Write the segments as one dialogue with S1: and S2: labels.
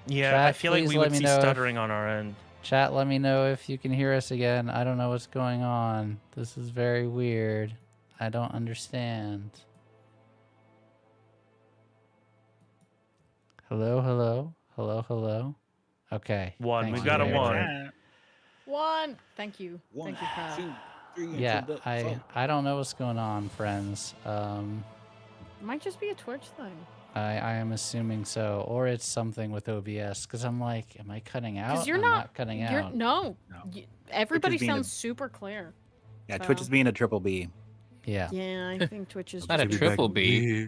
S1: Yeah,
S2: Chat,
S1: I feel like
S2: please
S1: we
S2: let
S1: would
S2: me
S1: see
S2: know
S1: stuttering on our end.
S2: Chat, let me know if you can hear us again. I don't know what's going on. This is very weird. I don't understand. Hello, hello, hello, hello. Okay.
S1: One.
S2: Thank
S1: We've
S2: you,
S1: got a
S2: Avery.
S1: one.
S3: One. Thank you.
S4: One,
S3: Thank you, Kyle.
S4: 2, 3,
S2: Yeah,
S4: four.
S2: I don't know what's going on, friends.
S3: Might just be a Twitch thing.
S2: I am assuming so, or it's something with OBS. Because I'm like, am I cutting out?
S3: Because you're
S2: I'm
S3: not
S2: cutting
S3: you're,
S2: out.
S3: No.
S4: No.
S3: Everybody
S4: being
S3: sounds super clear.
S4: Yeah,
S3: So-
S4: Twitch is being a triple B.
S2: Yeah.
S3: Yeah, I think Twitch is
S5: Not a
S3: just
S5: triple B.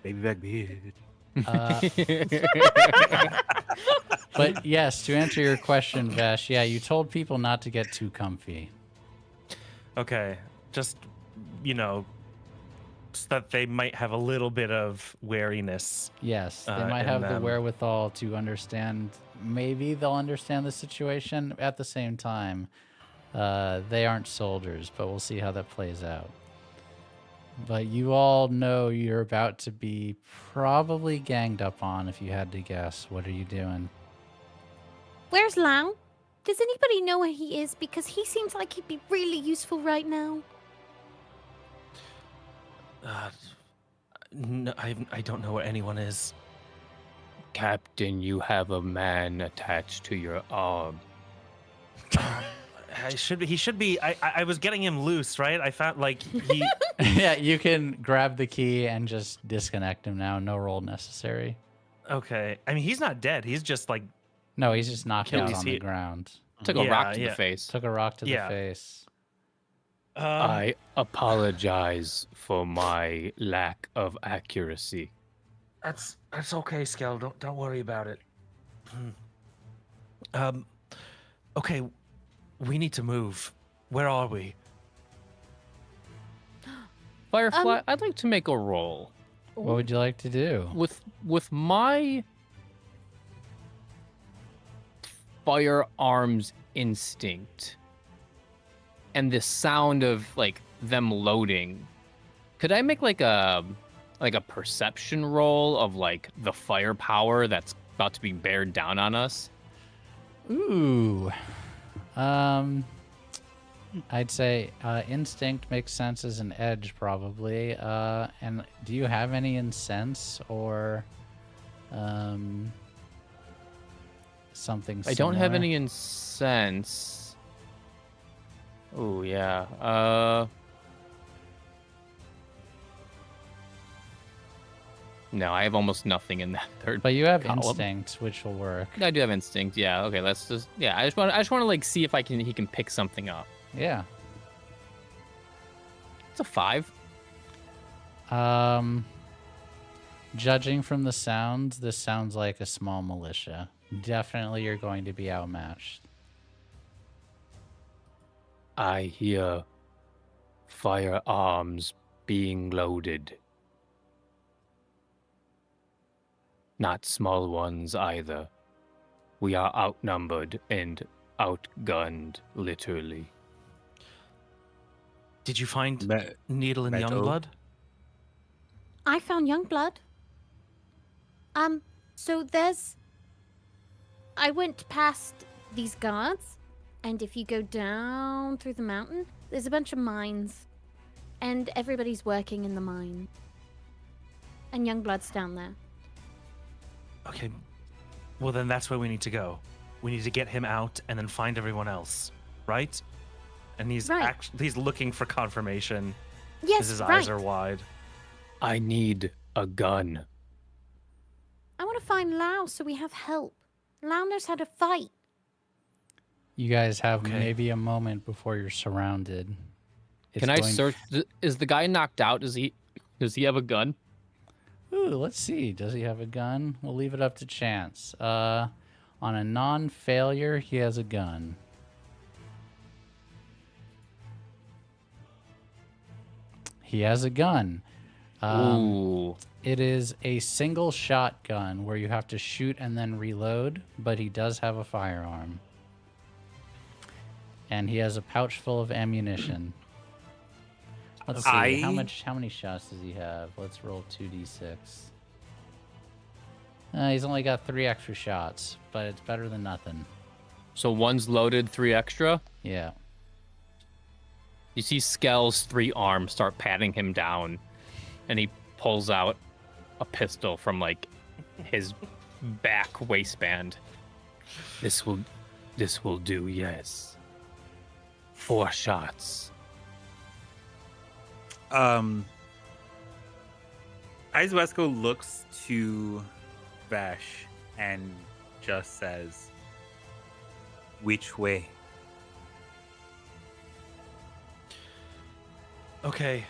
S4: Baby back bitch.
S2: But yes, to answer your question, Vesh, yeah, you told people not to get too comfy.
S1: Okay. Just, so that they might have a little bit of wariness.
S2: Yes, they might
S1: in
S2: have the
S1: them.
S2: wherewithal to understand. Maybe they'll understand the situation. At the same time, they aren't soldiers, but we'll see how that plays out. But you all know you're about to be probably ganged up on if you had to guess. What are you doing?
S6: Where's Lau? Does anybody know where he is? Because he seems like he'd be really useful right now.
S1: No, I don't know where anyone is.
S5: Captain, you have a man attached to your arm.
S1: He should be. I was getting him loose, right? I found like he.
S2: Yeah, you can grab the key and just disconnect him now. No roll necessary.
S1: Okay. I mean, he's not dead. He's just like.
S2: No, he's just knocked out
S1: Achilles
S2: on the
S1: heel.
S2: ground.
S5: Took a
S1: Yeah,
S5: rock to
S1: yeah.
S5: the face.
S2: Took a rock to the
S1: Yeah.
S2: face.
S5: I apologize for my lack of accuracy.
S1: That's okay, Skell. Don't worry about it. Okay, we need to move. Where are we?
S5: Firefly, I'd like to make a roll.
S2: What would you like to do?
S5: With my firearms instinct and the sound of like them loading, could I make like a perception roll of like the firepower that's about to be bared down on us?
S2: Ooh. I'd say instinct makes sense as an edge, probably. And do you have any in sense or something similar?
S5: I don't have any in sense. Oh yeah. No, I have almost nothing in that third.
S2: But you have
S5: column.
S2: instinct, which will work.
S5: I do have instinct. Yeah. Okay. Let's just. Yeah. I just want to like see if he can pick something up.
S2: Yeah.
S5: It's a 5.
S2: Judging from the sounds, this sounds like a small militia. Definitely you're going to be outmatched.
S5: I hear firearms being loaded. Not small ones either. We are outnumbered and outgunned, literally.
S1: Did you find Needle and
S4: Metal.
S1: Youngblood?
S6: I found Youngblood. So I went past these guards, and if you go down through the mountain, there's a bunch of mines, and everybody's working in the mine. And Youngblood's down there.
S1: Okay. Well, then that's where we need to go. We need to get him out and then find everyone else, right? And he's
S6: Right.
S1: he's looking for confirmation.
S6: Yes,
S1: His
S6: right.
S1: eyes are wide.
S5: I need a gun.
S6: I want to find Lau so we have help. Lau knows how to fight.
S2: You guys have
S1: Okay.
S2: maybe a moment before you're surrounded. It's
S5: Can I
S2: going-
S5: search? Is the guy knocked out? Does he have a gun?
S2: Ooh, let's see. Does he have a gun? We'll leave it up to chance. On a non-failure, he has a gun. He has a gun.
S5: Ooh.
S2: It is a single shotgun where you have to shoot and then reload, but he does have a firearm. And he has a pouch full of ammunition. Let's see. How many shots does he have? Let's roll 2d6. He's only got 3 extra shots, but it's better than nothing.
S5: So one's loaded, 3 extra.
S2: Yeah.
S5: You see Skell's 3 arms start patting him down, and he pulls out a pistol from like his back waistband. This will do. Yes. 4 shots.
S4: Iswesco looks to Vesh and just says, "Which way?"
S1: Okay.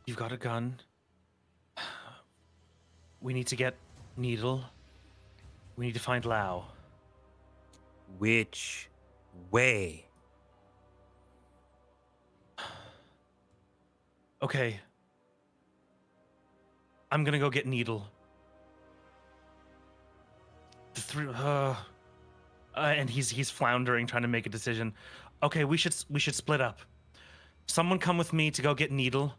S1: You've got a gun. We need to get Needle. We need to find Lao.
S4: Which way?
S1: Okay. I'm gonna go get Needle. The 3 and he's floundering, trying to make a decision. Okay, we should split up. Someone come with me to go get Needle.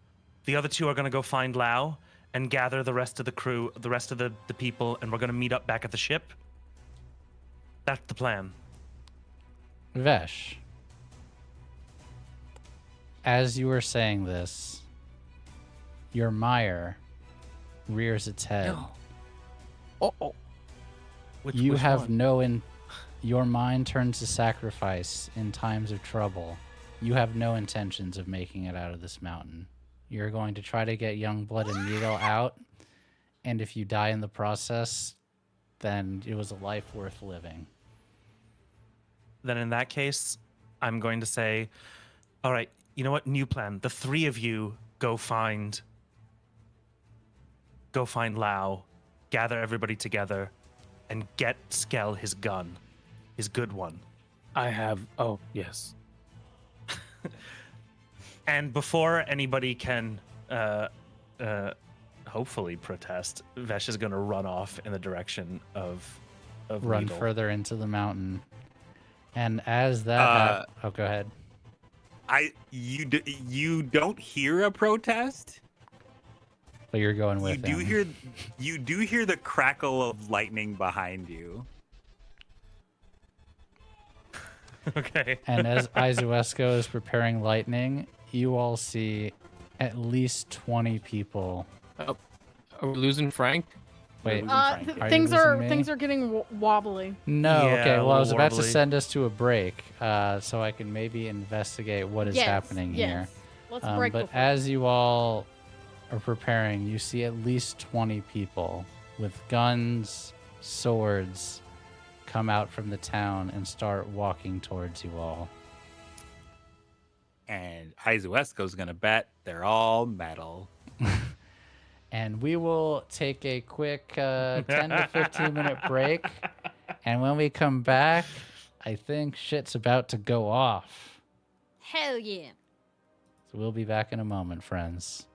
S1: The other 2 are gonna go find Lao and gather the rest of the crew, the rest of the people, and we're gonna meet up back at the ship. That's the plan.
S2: Vesh, as you were saying this, your mire rears its head.
S5: Oh.
S1: Which
S2: Have
S1: one?
S2: no your mind turns to sacrifice in times of trouble. You have no intentions of making it out of this mountain. You're going to try to get young blood and Needle out, and if you die in the process, then it was a life worth living.
S1: Then in that case, I'm going to say, all right, you know what? New plan. The 3 of you go find Lao, gather everybody together, and get Skell his gun, his good one.
S5: I have. Oh, yes.
S1: And before anybody can hopefully protest, Vesh is going to run off in the direction of
S2: Run
S1: Needle.
S2: further into the mountain. And as that oh, go ahead.
S4: You don't hear a protest.
S2: But you're going with him.
S4: You do hear the crackle of lightning behind you.
S1: Okay.
S2: And as Izuesco is preparing lightning, you all see at least 20 people.
S5: Are we losing Frank?
S2: Wait,
S3: Uh,
S2: you
S3: things
S2: losing me?
S3: are getting wobbly.
S2: No,
S1: Yeah,
S2: okay.
S1: a
S2: Well, I was
S1: little
S2: about to
S1: warbly.
S2: send us to a break, so I can maybe investigate what is happening here.
S3: Let's break
S2: But
S3: before.
S2: as you all are preparing, you see at least 20 people with guns, swords, come out from the town and start walking towards you all.
S4: And Izuesco's gonna bet they're all metal.
S2: And we will take a quick 10 to 15 minute break. And when we come back, I think shit's about to go off.
S6: Hell yeah.
S2: So we'll be back in a moment, friends.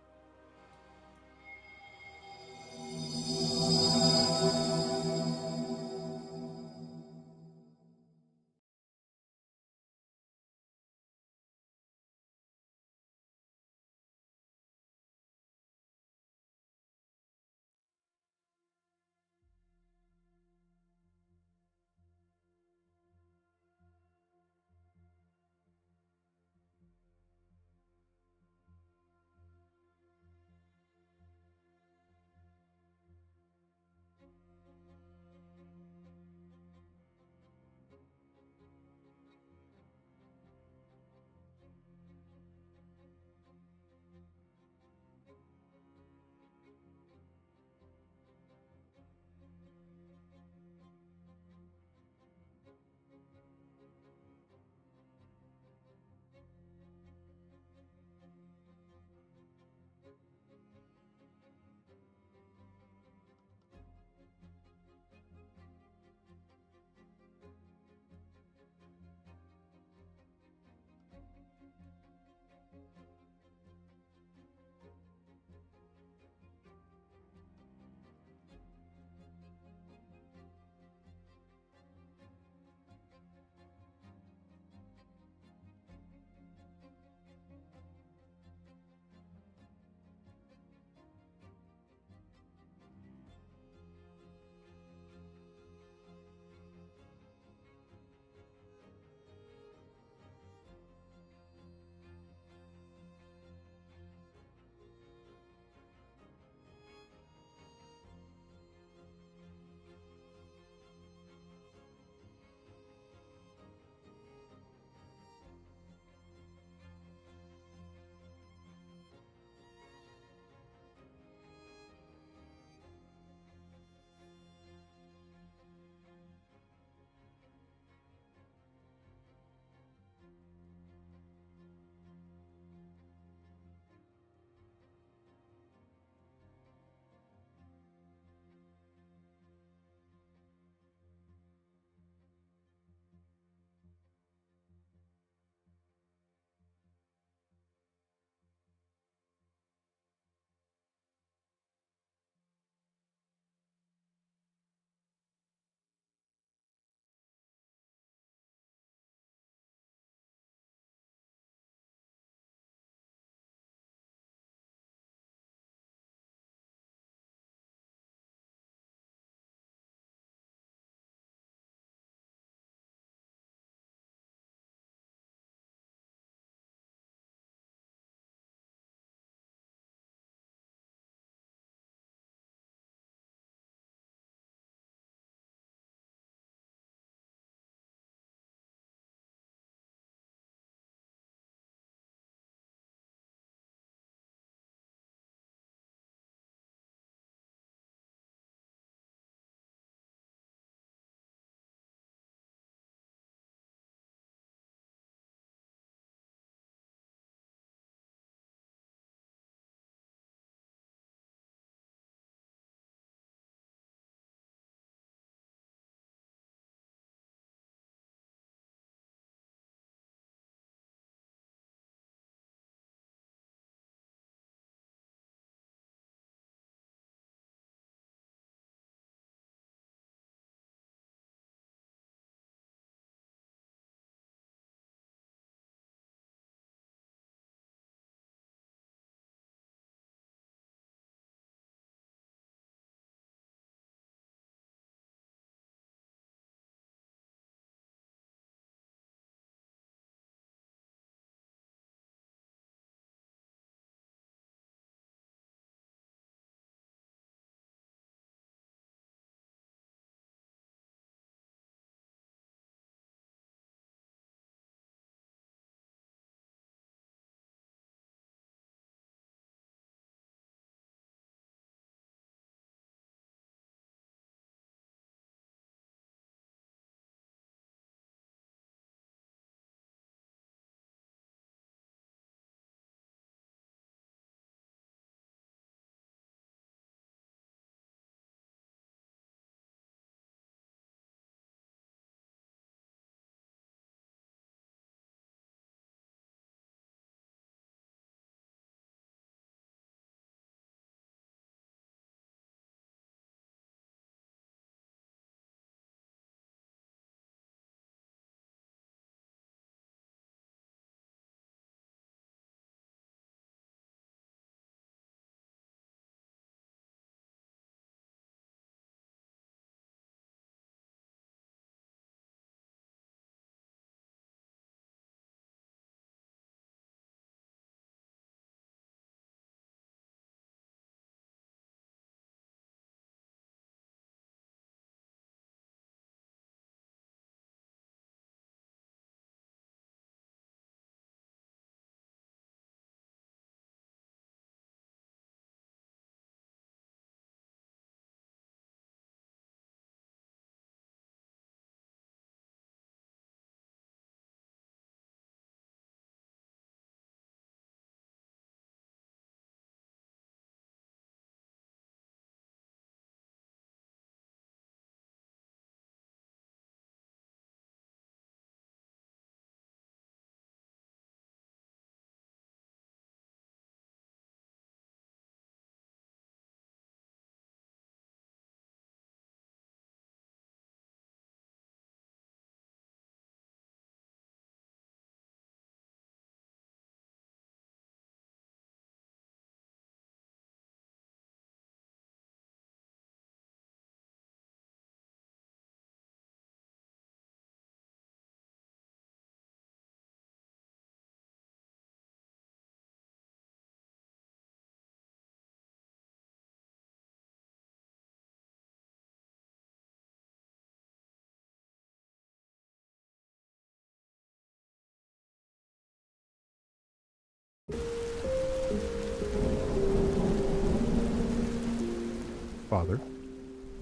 S7: Father,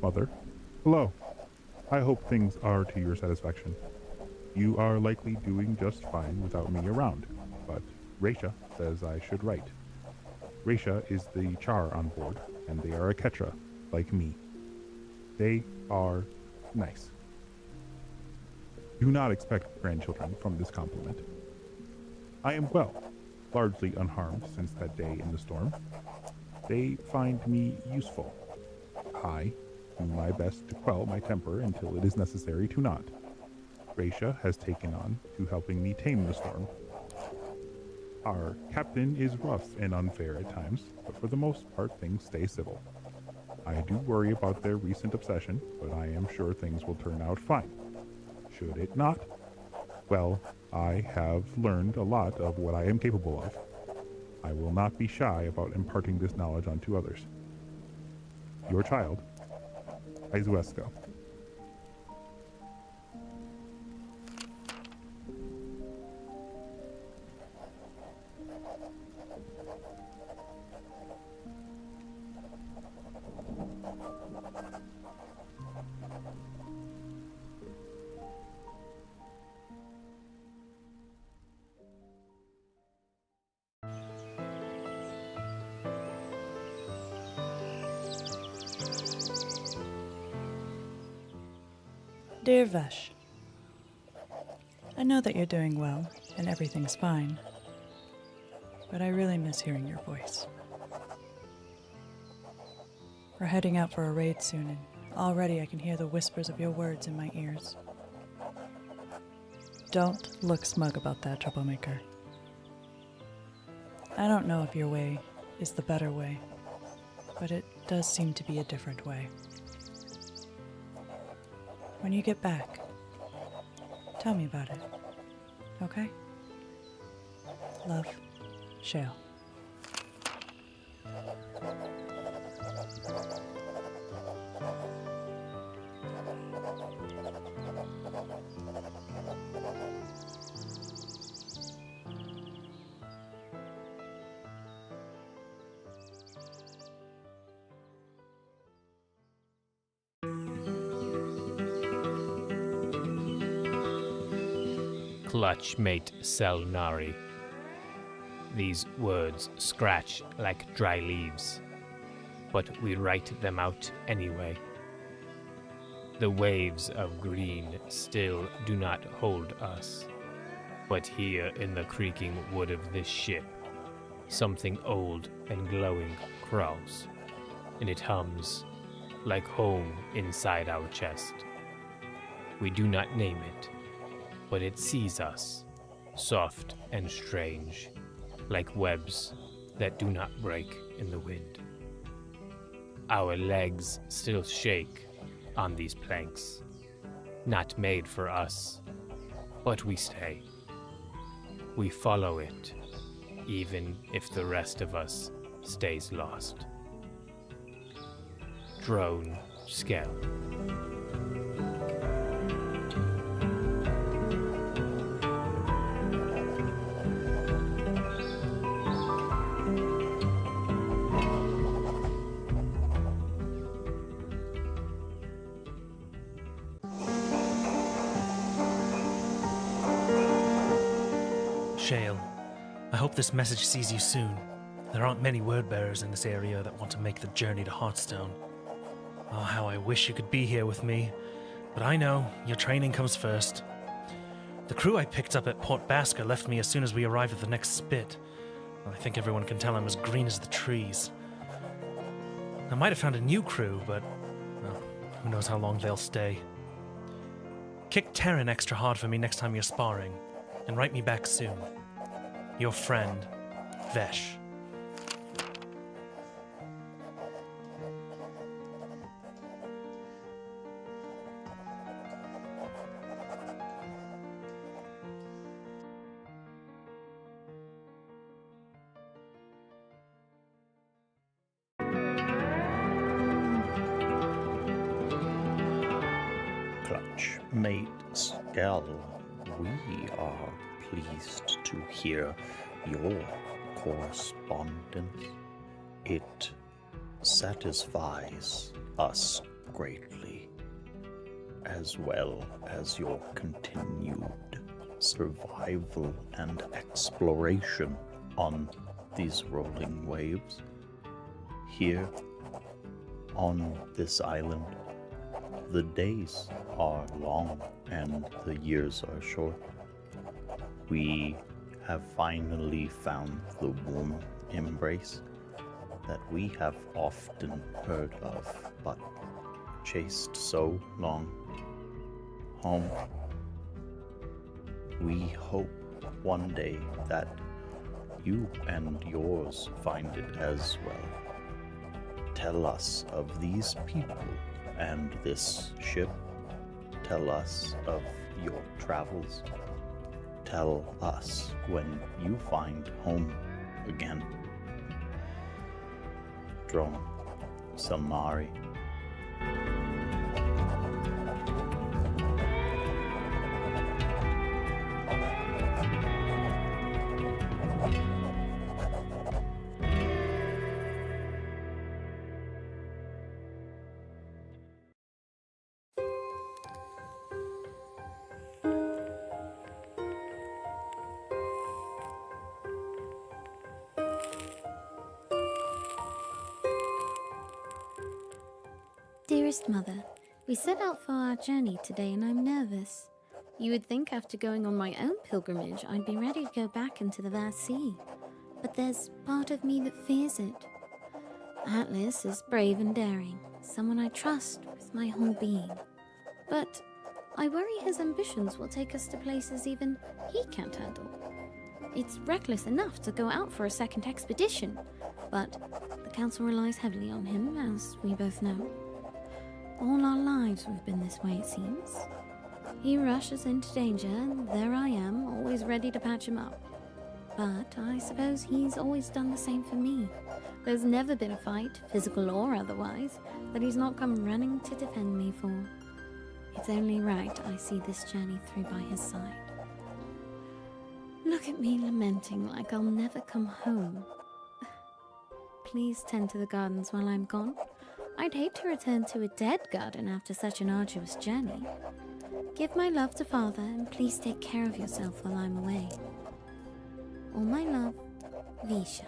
S7: Mother, hello. I hope things are to your satisfaction. You are likely doing just fine without me around, but Raisha says I should write. Raisha is the char on board, and they are a Ketra, like me. They are nice. Do not expect grandchildren from this compliment. I am well, largely unharmed since that day in the storm. They find me useful. I do my best to quell my temper until it is necessary to not. Raisha has taken on to helping me tame the storm. Our captain is rough and unfair at times, but for the most part things stay civil. I do worry about their recent obsession, but I am sure things will turn out fine. Should it not? Well, I have learned a lot of what I am capable of. I will not be shy about imparting this knowledge onto others. Your child, Izuesco.
S8: Dear Vesh, I know that you're doing well and everything's fine, but I really miss hearing your voice. We're heading out for a raid soon, and already I can hear the whispers of your words in my ears. Don't look smug about that, troublemaker. I don't know if your way is the better way, but it does seem to be a different way. When you get back, tell me about it, okay? Love, Shale.
S5: Clutch mate Selnari. These words scratch like dry leaves, but we write them out anyway. The waves of green still do not hold us, but here in the creaking wood of this ship, something old and glowing crawls, and it hums like home inside our chest. We do not name it, but it sees us, soft and strange, like webs that do not break in the wind. Our legs still shake on these planks, not made for us, but we stay. We follow it, even if the rest of us stays lost. Drone Skell.
S1: Shale, I hope this message sees you soon. There aren't many word bearers in this area that want to make the journey to Hearthstone. Oh, how I wish you could be here with me. But I know, your training comes first. The crew I picked up at Port Basker left me as soon as we arrived at the next spit. I think everyone can tell I'm as green as the trees. I might have found a new crew, but well, who knows how long they'll stay. Kick Terran extra hard for me next time you're sparring, and write me back soon. Your friend, Vesh.
S9: Clutch mate Skell, we are pleased to hear your correspondence. It satisfies us greatly, as well as your continued survival and exploration on these rolling waves. Here on this island, the days are long and the years are short. We have finally found the warm embrace that we have often heard of, but chased so long. Home. We hope one day that you and yours find it as well. Tell us of these people and this ship. Tell us of your travels. Tell us when you find home again. Drone Samari.
S6: Dearest Mother, we set out for our journey today and I'm nervous. You would think after going on my own pilgrimage I'd be ready to go back into the vast sea. But there's part of me that fears it. Atlas is brave and daring, someone I trust with my whole being. But I worry his ambitions will take us to places even he can't handle. It's reckless enough to go out for a second expedition, but the Council relies heavily on him, as we both know. All our lives we've been this way, it seems. He rushes into danger, and there I am, always ready to patch him up. But I suppose he's always done the same for me. There's never been a fight, physical or otherwise, that he's not come running to defend me for. It's only right I see this journey through by his side. Look at me lamenting like I'll never come home. Please tend to the gardens while I'm gone. I'd hate to return to a dead garden after such an arduous journey. Give my love to Father, and please take care of yourself while I'm away. All my love, Visha.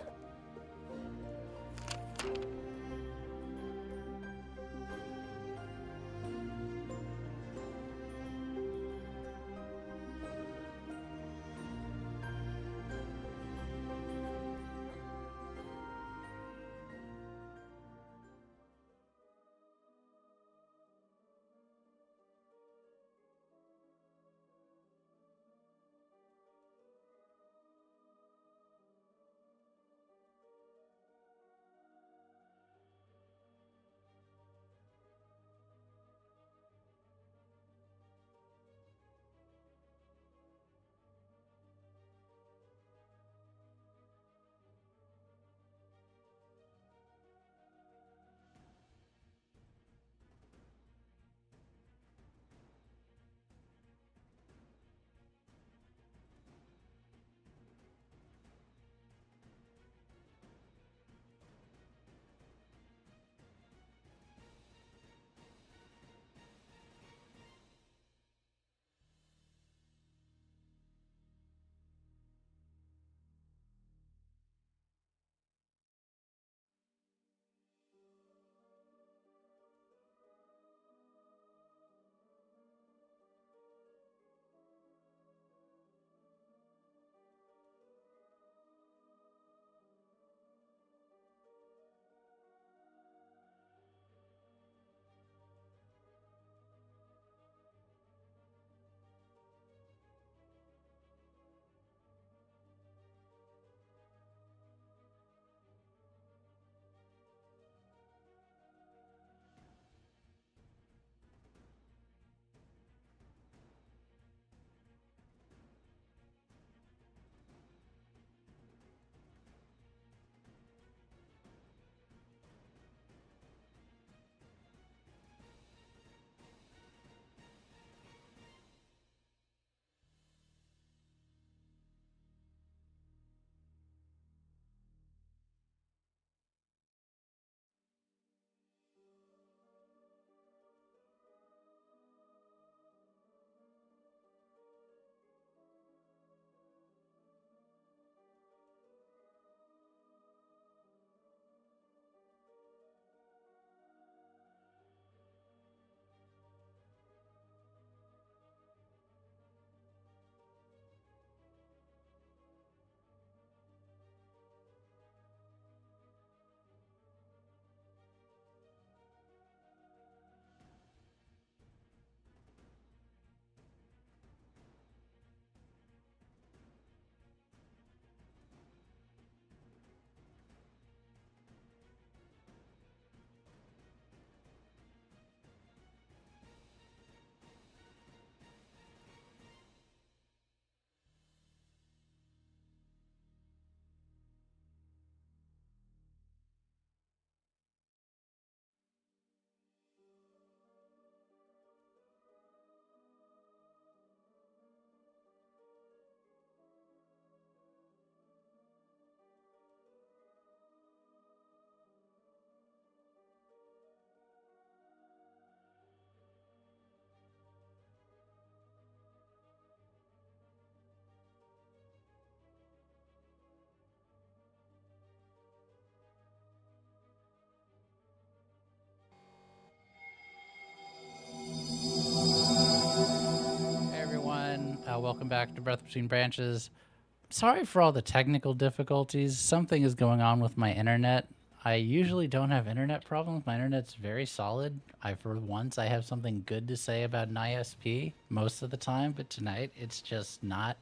S2: welcome back to Breath Between Branches. Sorry for all the technical difficulties. Something is going on with my internet. I usually don't have internet problems. My internet's very solid. For once, I have something good to say about an ISP most of the time, but tonight it's just not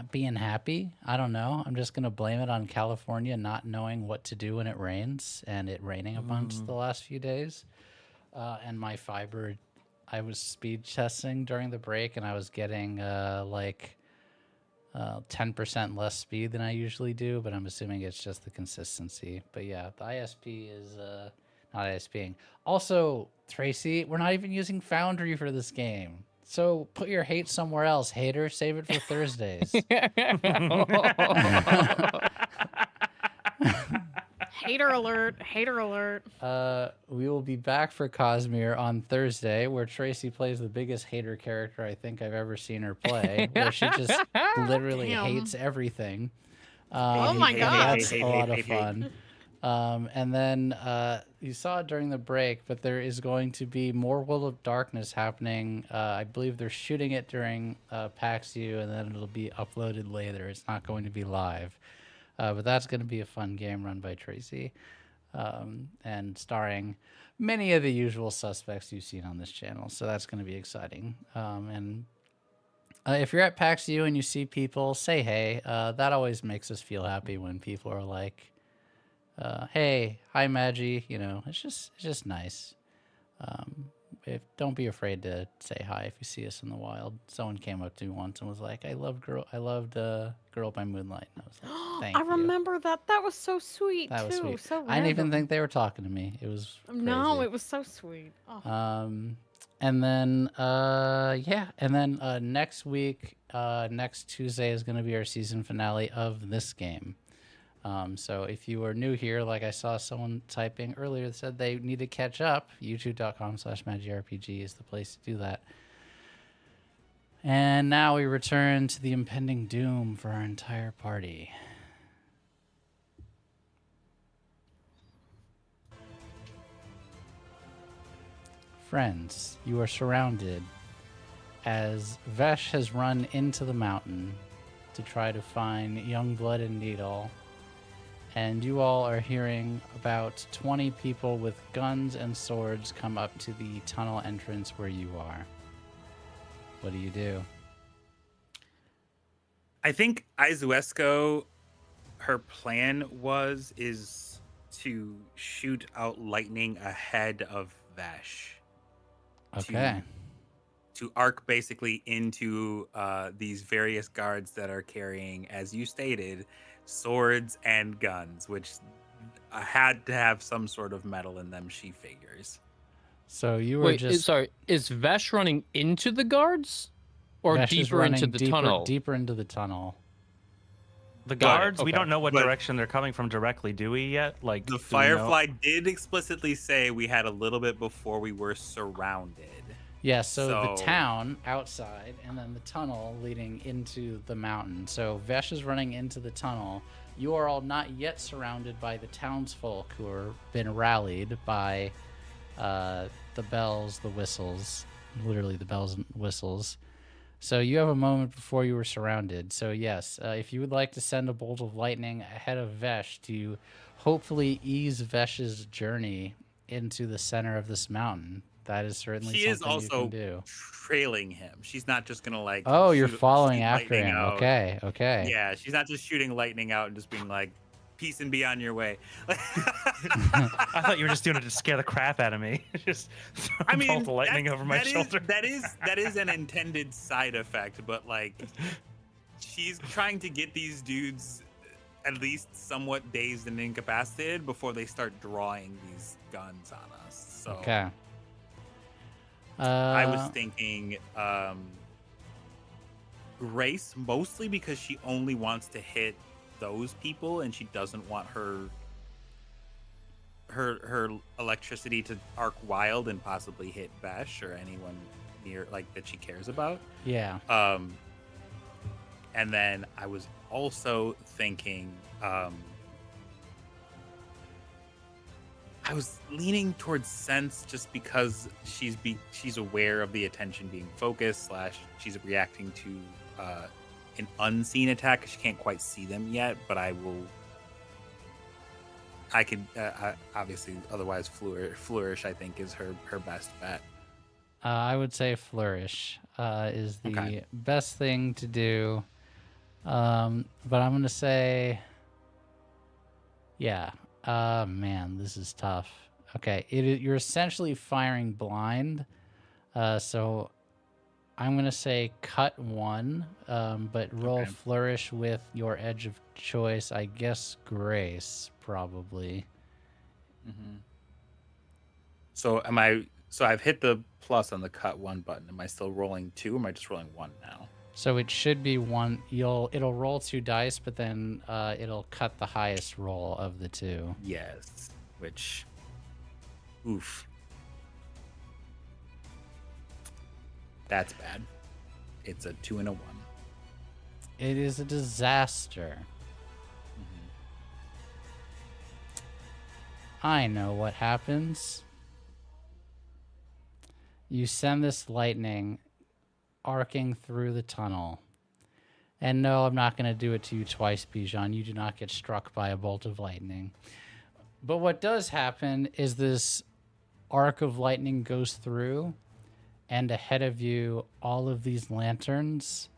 S2: being happy. I don't know. I'm just going to blame it on California not knowing what to do when it rains, and it raining a bunch the last few days. And my fiber, I was speed testing during the break, and I was getting 10% less speed than I usually do, but I'm assuming it's just the consistency. But yeah, the ISP is not ISPing. Also, Tracy, we're not even using Foundry for this game. So put your hate somewhere else, hater. Save it for Thursdays.
S3: Hater alert. Hater alert.
S2: We will be back for Cosmere on Thursday, where Tracy plays the biggest hater character I think I've ever seen her play, where she just literally
S3: Damn.
S2: hates everything.
S3: Oh my
S2: and
S3: God.
S2: That's a lot of fun. And then you saw it during the break, but there is going to be more World of Darkness happening. I believe they're shooting it during PAX U, and then it'll be uploaded later. It's not going to be live. But that's going to be a fun game run by Tracy, and starring many of the usual suspects you've seen on this channel. So that's going to be exciting. And if you're at PAX U and you see people, say hey. That always makes us feel happy when people are like, hey, hi Maggie. You know, it's just nice. Don't be afraid to say hi if you see us in the wild. Someone came up to me once and was like, I loved Girl by Moonlight. And I was like, thank you.
S3: I remember that. That was so sweet,
S2: That was
S3: too.
S2: sweet.
S3: So
S2: I didn't even
S3: random.
S2: think they were talking to me. It was crazy.
S3: No, it was so sweet. Oh.
S2: And then next week, next Tuesday is going to be our season finale of this game. So if you are new here, like I saw someone typing earlier that said they need to catch up, youtube.com/magicrpg is the place to do that. And now we return to the impending doom for our entire party. Friends, you are surrounded as Vesh has run into the mountain to try to find Youngblood and Needle. And you all are hearing about 20 people with guns and swords come up to the tunnel entrance where you are. What do you do?
S4: I think Izuesco, her plan is to shoot out lightning ahead of Vash.
S2: Okay.
S4: To arc basically into these various guards that are carrying, as you stated, swords and guns, which had to have some sort of metal in them, she figures.
S2: So you were just...
S5: sorry, is Vesh running into the guards? Or
S2: Vesh is
S5: deeper into
S2: running
S5: the tunnel?
S2: Deeper into the tunnel.
S1: The
S5: Got it,
S1: guards, we
S5: okay.
S1: don't know what
S4: But-
S1: direction they're coming from directly, do we yet? Like
S4: The
S1: do we know?
S4: Firefly did explicitly say we had a little bit before we were surrounded.
S2: Yeah, so the
S4: So-
S2: town outside and then the tunnel leading into the mountain. So Vesh is running into the tunnel. You are all not yet surrounded by the townsfolk who are been rallied by the bells, the whistles, literally the bells and whistles. So you have a moment before you were surrounded. So yes, if you would like to send a bolt of lightning ahead of Vesh to hopefully ease Vesh's journey into the center of this mountain, that is certainly
S4: She is
S2: something you
S4: also
S2: can do.
S4: trailing him. She's not just gonna like.
S2: Oh, you're following
S4: shoot
S2: after
S4: lightning
S2: him.
S4: out.
S2: Okay, okay.
S4: Yeah, she's not just shooting lightning out and just being like, "Peace and be on your way."
S1: I thought you were just doing it to scare the crap out of me. Just throw
S4: I
S1: a
S4: mean,
S1: bolt of lightning over my shoulder.
S4: that is an intended side effect, but like, she's trying to get these dudes at least somewhat dazed and incapacitated before they start drawing these guns on us. So
S2: Okay.
S4: I was thinking Grace, mostly because she only wants to hit those people and she doesn't want her electricity to arc wild and possibly hit Vesh or anyone near, like, that she cares about.
S2: Yeah.
S4: And then I was also thinking I was leaning towards sense just because she's aware of the attention being focused / she's reacting to an unseen attack. She can't quite see them yet, but I could obviously otherwise flourish. I think is her best bet.
S2: I would say flourish is the
S4: Okay.
S2: best thing to do. But I'm going to say, yeah. Man, this is tough. Okay, you're essentially firing blind. So I'm going to say cut 1, but roll
S4: Okay.
S2: flourish with your edge of choice. I guess grace, probably.
S4: So So I've hit the plus on the cut 1 button. Am I still rolling 2? Or am I just rolling 1 now?
S2: So it should be 1. It'll roll 2 dice, but then it'll cut the highest roll of the 2.
S4: Yes. Which, oof. That's bad. It's a 2 and a 1.
S2: It is a disaster. I know what happens. You send this lightning arcing through the tunnel. And no, I'm not going to do it to you twice, Bijan. You do not get struck by a bolt of lightning. But what does happen is this arc of lightning goes through, and ahead of you, all of these lanterns,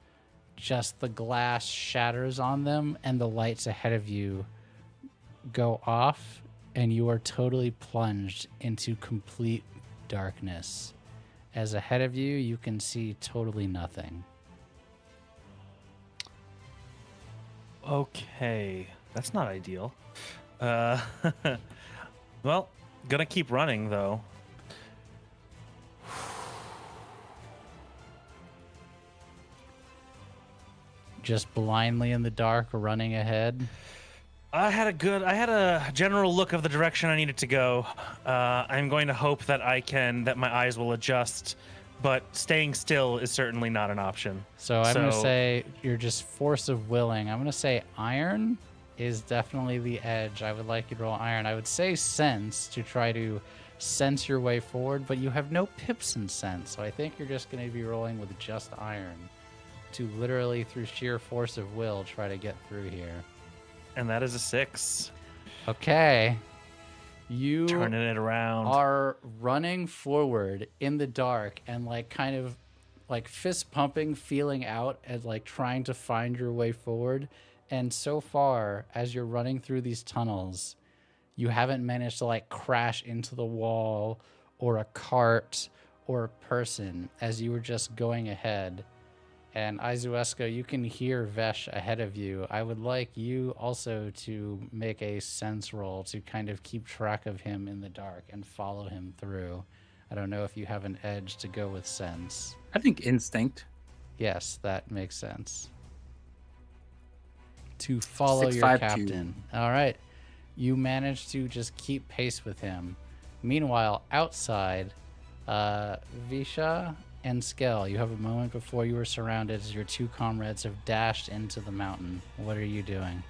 S2: just the glass shatters on them, and the lights ahead of you go off, and you are totally plunged into complete darkness. As ahead of you, you can see totally nothing.
S1: Okay, that's not ideal. Well, gonna keep running though.
S2: Just blindly in the dark, running ahead.
S1: I had a general look of the direction I needed to go. I'm going to hope that that my eyes will adjust, but staying still is certainly not an option.
S2: So I'm going to say you're just force of willing. I'm going to say iron is definitely the edge. I would like you to roll iron. I would say sense to try to sense your way forward, but you have no pips in sense. So I think you're just going to be rolling with just iron to literally, through sheer force of will, try to get through here.
S1: And that is a 6.
S2: Okay. You
S1: Turning it around.
S2: are running forward in the dark and kind of fist pumping, feeling out and trying to find your way forward. And so far, as you're running through these tunnels, you haven't managed to crash into the wall or a cart or a person as you were just going ahead. And Izuesko, you can hear Vesh ahead of you. I would like you also to make a sense roll to kind of keep track of him in the dark and follow him through. I don't know if you have an edge to go with sense.
S4: I think instinct.
S2: Yes, that makes sense. To follow
S4: 6,
S2: your
S4: 5, 2.
S2: captain. All right. You manage to just keep pace with him. Meanwhile, outside, Visha and Skell, you have a moment before you were surrounded as your 2 comrades have dashed into the mountain. What are you doing?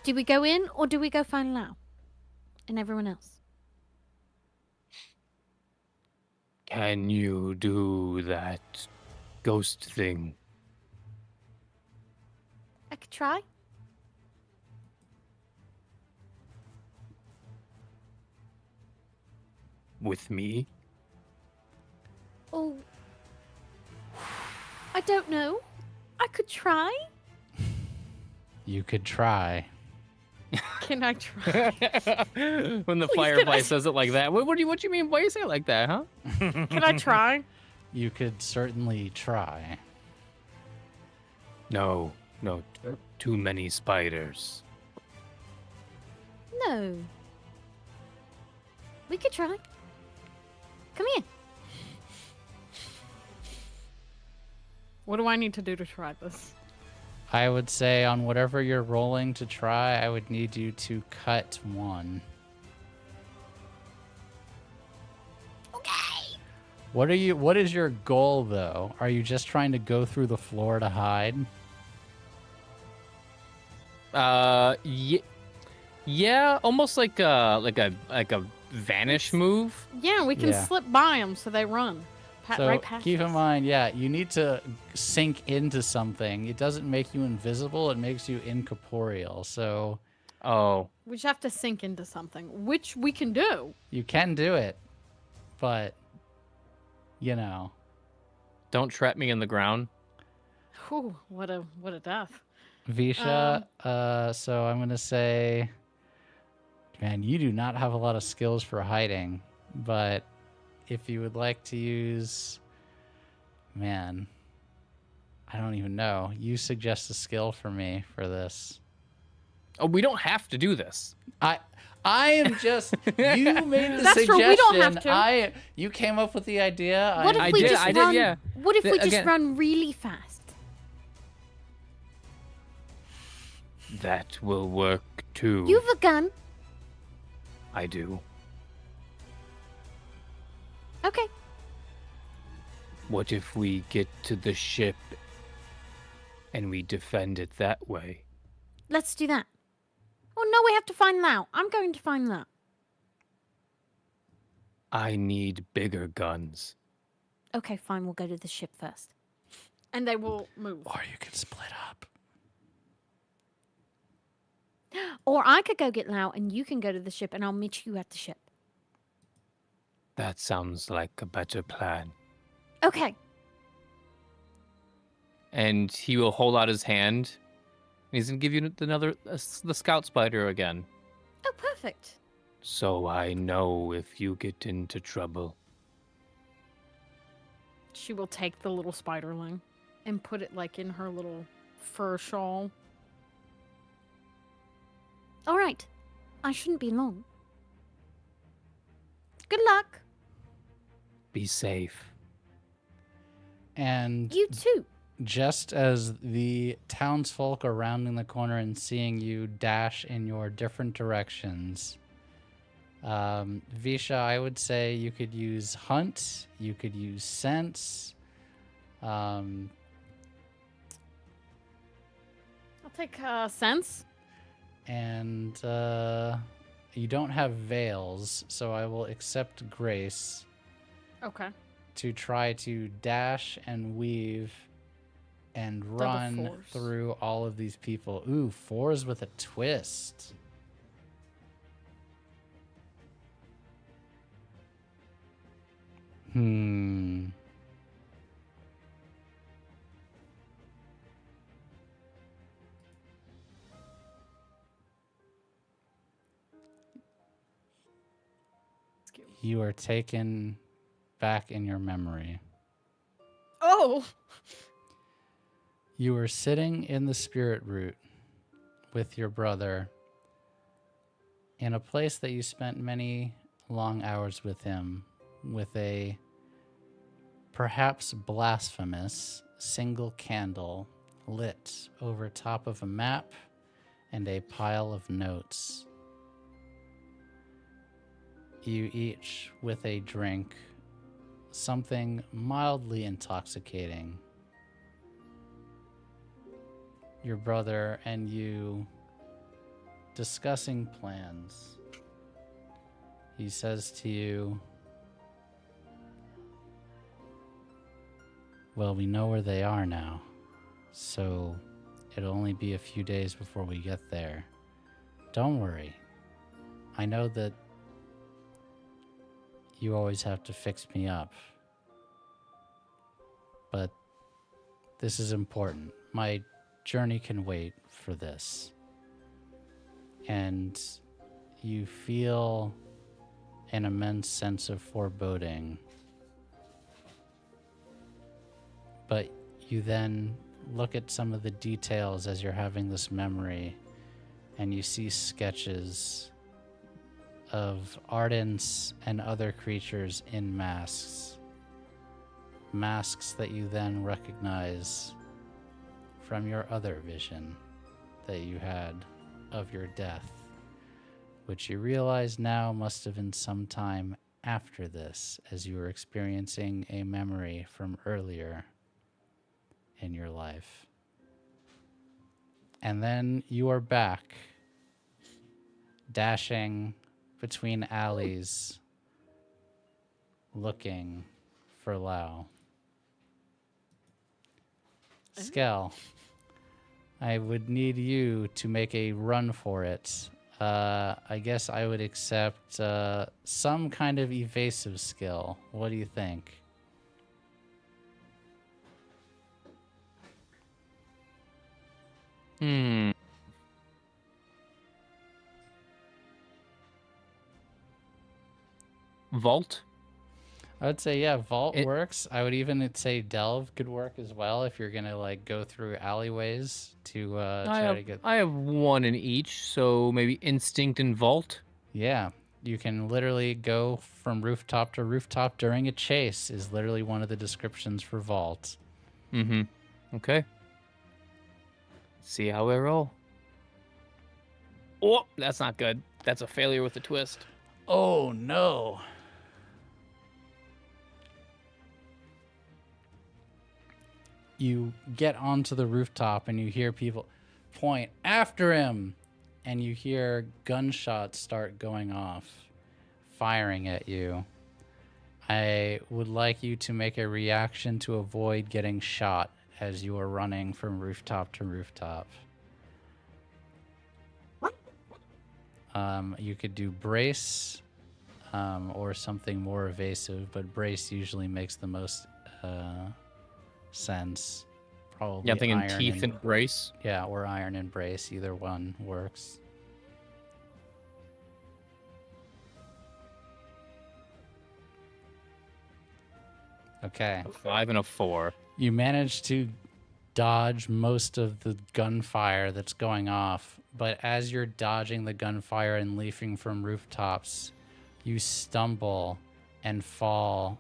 S6: Do we go in or do we go find Lau and everyone else?
S5: Can you do that ghost thing?
S6: I could try.
S5: With me?
S6: Oh, I don't know. I could try.
S2: You could try.
S3: Can I try?
S5: When the
S3: Please,
S5: firefly
S3: can I-
S5: says it like that. What do you mean? Why do you say it like that, huh?
S3: Can I try?
S2: You could certainly try.
S5: No, too many spiders.
S6: No. We could try. Come here.
S3: What do I need to do to try this?
S2: I would say on whatever you're rolling to try, I would need you to cut 1.
S6: Okay.
S2: What is your goal though? Are you just trying to go through the floor to hide?
S5: Yeah. Yeah, almost like a vanish move.
S3: Yeah, we can
S2: Yeah.
S3: slip by them so they run.
S2: So
S3: Right past
S2: keep in
S3: us.
S2: mind, yeah, you need to sink into something. It doesn't make you invisible, it makes you incorporeal. So
S5: Oh,
S3: We just have to sink into something, which we can do.
S2: you can do it, but, you know,
S5: don't trap me in the ground.
S3: Whew, what a death.
S2: Visha, so I'm going to say, man, you do not have a lot of skills for hiding, but if you would like to use, man, I don't even know. You suggest a skill for me for this.
S5: Oh, we don't have to do this.
S2: I am just you made the
S3: That's
S2: suggestion.
S3: true, we don't have to.
S2: You came up with the idea.
S6: What if
S5: I
S6: we
S5: did-
S6: just
S5: I did,
S6: run?
S5: yeah.
S6: What if we just
S5: Again-
S6: run really fast?
S5: That will work too.
S6: You have a gun.
S5: I do.
S6: Okay.
S5: What if we get to the ship and we defend it that way?
S6: Let's do that. Oh no, we have to find Lau. I'm going to find Lau.
S5: I need bigger guns.
S6: Okay, fine. We'll go to the ship first.
S3: And they will move.
S2: Or you can split up.
S6: Or I could go get Lau, and you can go to the ship, and I'll meet you at the ship.
S5: That sounds like a better plan.
S6: Okay.
S5: And he will hold out his hand. And he's gonna give you the scout spider again.
S6: Oh, perfect.
S5: So I know if you get into trouble.
S3: She will take the little spiderling and put it like in her little fur shawl.
S6: All right. I shouldn't be long. Good luck.
S5: Be safe.
S2: And
S6: You too.
S2: just as the townsfolk are rounding the corner and seeing you dash in your different directions, Visha, I would say you could use hunt, you could use sense.
S3: I'll take sense.
S2: And you don't have veils, so I will accept grace
S3: Okay.
S2: to try to dash and weave and
S3: Double
S2: run
S3: fours.
S2: through all of these people. Ooh, fours with a twist. You are taken back in your memory.
S3: Oh!
S2: You were sitting in the spirit root with your brother in a place that you spent many long hours with him, with a perhaps blasphemous single candle lit over top of a map and a pile of notes. You each with a drink, something mildly intoxicating. Your brother and you discussing plans. He says to you, well, we know where they are now, so it'll only be a few days before we get there. Don't worry. I know that you always have to fix me up, but this is important. My journey can wait for this. And you feel an immense sense of foreboding. But you then look at some of the details as you're having this memory, and you see sketches of Ardents and other creatures in masks. Masks that you then recognize from your other vision that you had of your death, which you realize now must have been some time after this, as you were experiencing a memory from earlier in your life. And then you are back dashing between alleys, looking for Lao. Skell, I would need you to make a run for it. I guess I would accept some kind of evasive skill. What do you think?
S5: Vault.
S2: I would say, yeah, vault
S5: It-
S2: works. I would even say delve could work as well if you're gonna like go through alleyways to try to get.
S5: I have one in each, so maybe instinct and vault.
S2: Yeah, you can literally go from rooftop to rooftop during a chase. Is literally one of the descriptions for vault.
S5: Mm-hmm. Okay. See how we roll. Oh, that's not good. That's a failure with a twist.
S2: Oh no! You get onto the rooftop and you hear people point after him, and you hear gunshots start going off, firing at you. I would like you to make a reaction to avoid getting shot as you are running from rooftop to rooftop. You could do brace or something more evasive, but brace usually makes the most sense. Probably
S5: Yeah, I'm thinking
S2: iron
S5: teeth and brace.
S2: yeah, or iron and brace. Either one works. Okay.
S5: A 5 and a 4.
S2: You manage to dodge most of the gunfire that's going off, but as you're dodging the gunfire and leaping from rooftops, you stumble and fall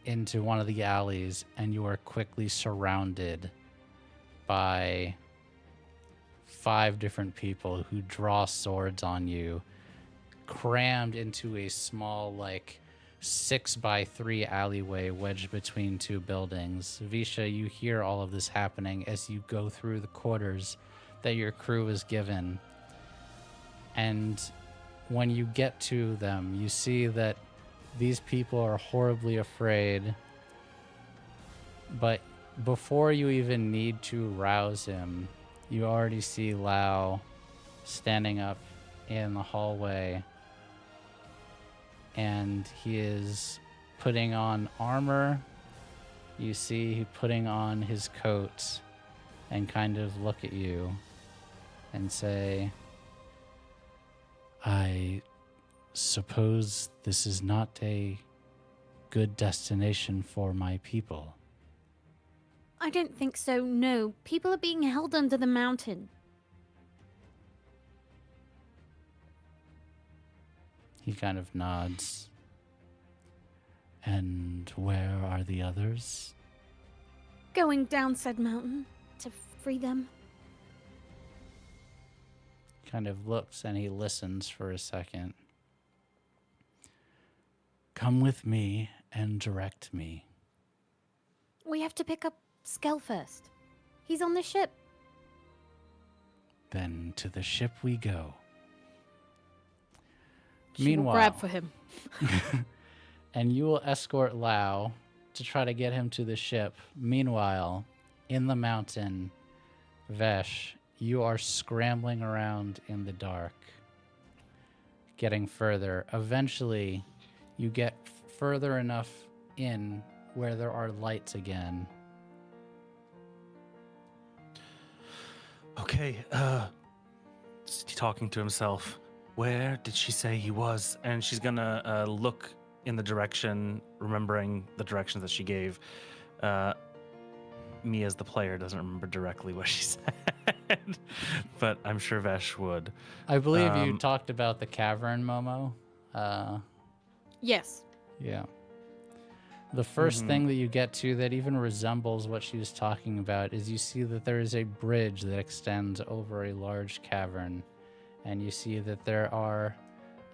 S2: into one of the alleys, and you are quickly surrounded by 5 different people who draw swords on you, crammed into a small, like, 6x3 alleyway wedged between 2 buildings. Visha, you hear all of this happening as you go through the quarters that your crew is given. And when you get to them, you see that these people are horribly afraid. But before you even need to rouse him, you already see Lao standing up in the hallway. And he is putting on armor. You see he putting on his coat and kind of look at you and say, I suppose this is not a good destination for my people.
S6: I don't think so, no. People are being held under the mountain.
S2: He kind of nods. And where are the others?
S6: Going down said mountain to free them.
S2: Kind of looks and he listens for a second. Come with me and direct me.
S6: We have to pick up Skell first. He's on the ship.
S2: Then to the ship we go.
S3: She will
S2: Meanwhile,
S3: grab for him.
S2: and you will escort Lao to try to get him to the ship. Meanwhile, in the mountain, Vesh, you are scrambling around in the dark, getting further. Eventually, you get further enough in where there are lights again.
S1: Okay, is he talking to himself? Where did she say he was? And she's gonna look in the direction, remembering the directions that she gave. Me as the player doesn't remember directly what she said, but I'm sure Vesh would.
S2: I believe you talked about the cavern, Momo.
S3: Yes.
S2: Yeah. The first thing that you get to that even resembles what she was talking about is you see that there is a bridge that extends over a large cavern. And you see that there are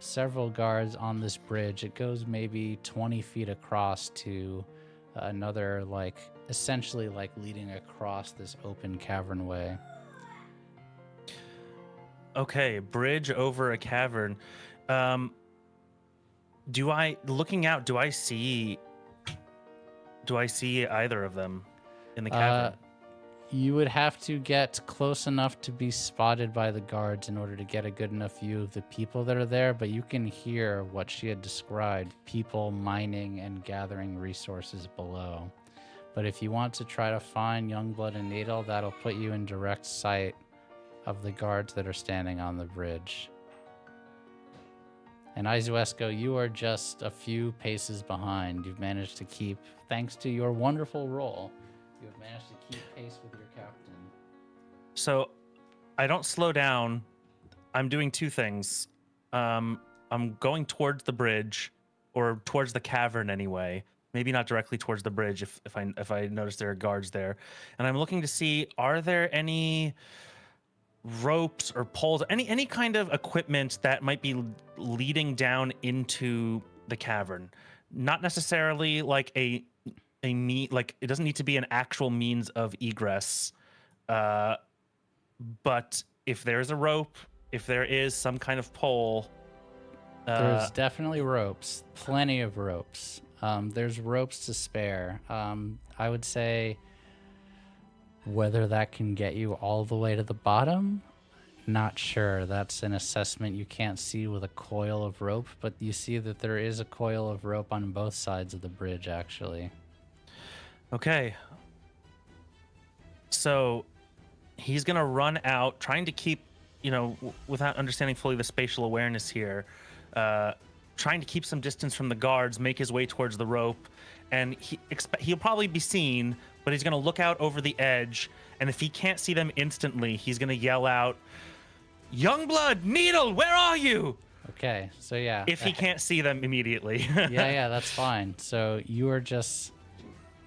S2: several guards on this bridge. It goes maybe 20 feet across to another, like, essentially like leading across this open cavernway.
S1: Okay, bridge over a cavern. Looking out, do I see either of them in the cavern?
S2: You would have to get close enough to be spotted by the guards in order to get a good enough view of the people that are there, but you can hear what she had described, people mining and gathering resources below. But if you want to try to find Youngblood and Needle, that'll put you in direct sight of the guards that are standing on the bridge. And Izuesco, you are just a few paces behind. You've managed to keep, thanks to your wonderful roll, you have managed to keep pace with your captain.
S1: So I don't slow down. I'm doing two things. I'm going towards the bridge, or towards the cavern anyway. Maybe not directly towards the bridge if I notice there are guards there. And I'm looking to see, are there any ropes or poles, any kind of equipment that might be leading down into the cavern? Not necessarily like it doesn't need to be an actual means of egress, but if there's a rope, if there is some kind of pole,
S2: there's definitely ropes, plenty of ropes. There's ropes to spare. I would say whether that can get you all the way to the bottom, not sure. That's an assessment you can't see with a coil of rope, but you see that there is a coil of rope on both sides of the bridge, actually.
S1: Okay. So he's going to run out, trying to keep, without understanding fully the spatial awareness here, trying to keep some distance from the guards, make his way towards the rope, and he'll probably be seen, but he's going to look out over the edge, and if he can't see them instantly, he's going to yell out, "Youngblood, Needle, where are you?"
S2: Okay, so yeah.
S1: If he can't see them immediately.
S2: yeah, that's fine. So you are just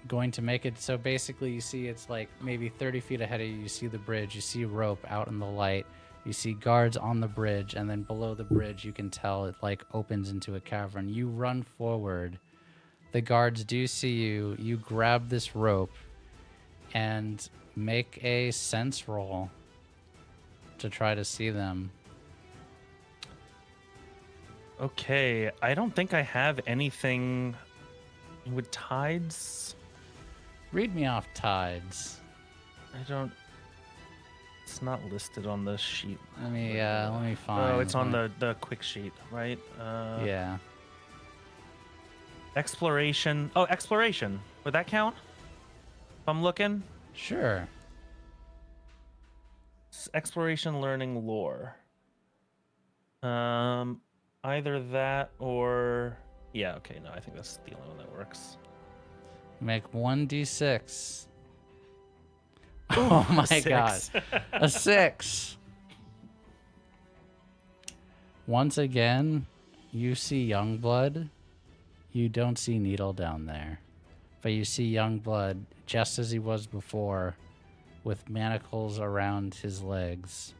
S2: going to make it, so basically you see it's like maybe 30 feet ahead of you, you see the bridge, you see rope out in the light, you see guards on the bridge, and then below the bridge you can tell it like opens into a cavern. You run forward. The guards do see you. You grab this rope and make a sense roll to try to see them.
S1: Okay, I don't think I have anything with tides.
S2: Read me off tides.
S1: It's not listed on the sheet.
S2: Let me find.
S1: Oh, it's on the quick sheet, right?
S2: Yeah.
S1: Exploration. Oh, exploration. Would that count? If I'm looking?
S2: Sure.
S1: Exploration, learning, lore. Either that or... Yeah, okay, no, I think that's the only one that works.
S2: Make 1d6. Oh my god. A 6. Once again, you see Youngblood. You don't see Needle down there. But you see Youngblood just as he was before, with manacles around his legs.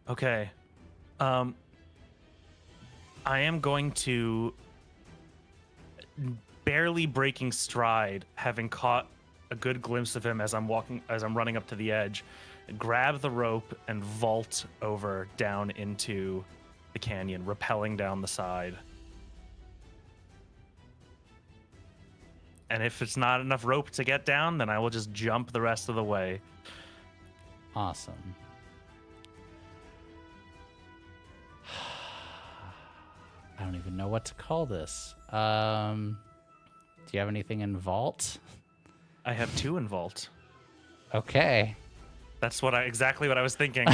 S1: Okay. I am going to, barely breaking stride, having caught a good glimpse of him as I'm running up to the edge, grab the rope and vault over down into the canyon, rappelling down the side. And if it's not enough rope to get down, then I will just jump the rest of the way.
S2: Awesome. I don't even know what to call this. Do you have anything in vault?
S1: I have 2 in vault.
S2: Okay.
S1: That's exactly what I was thinking.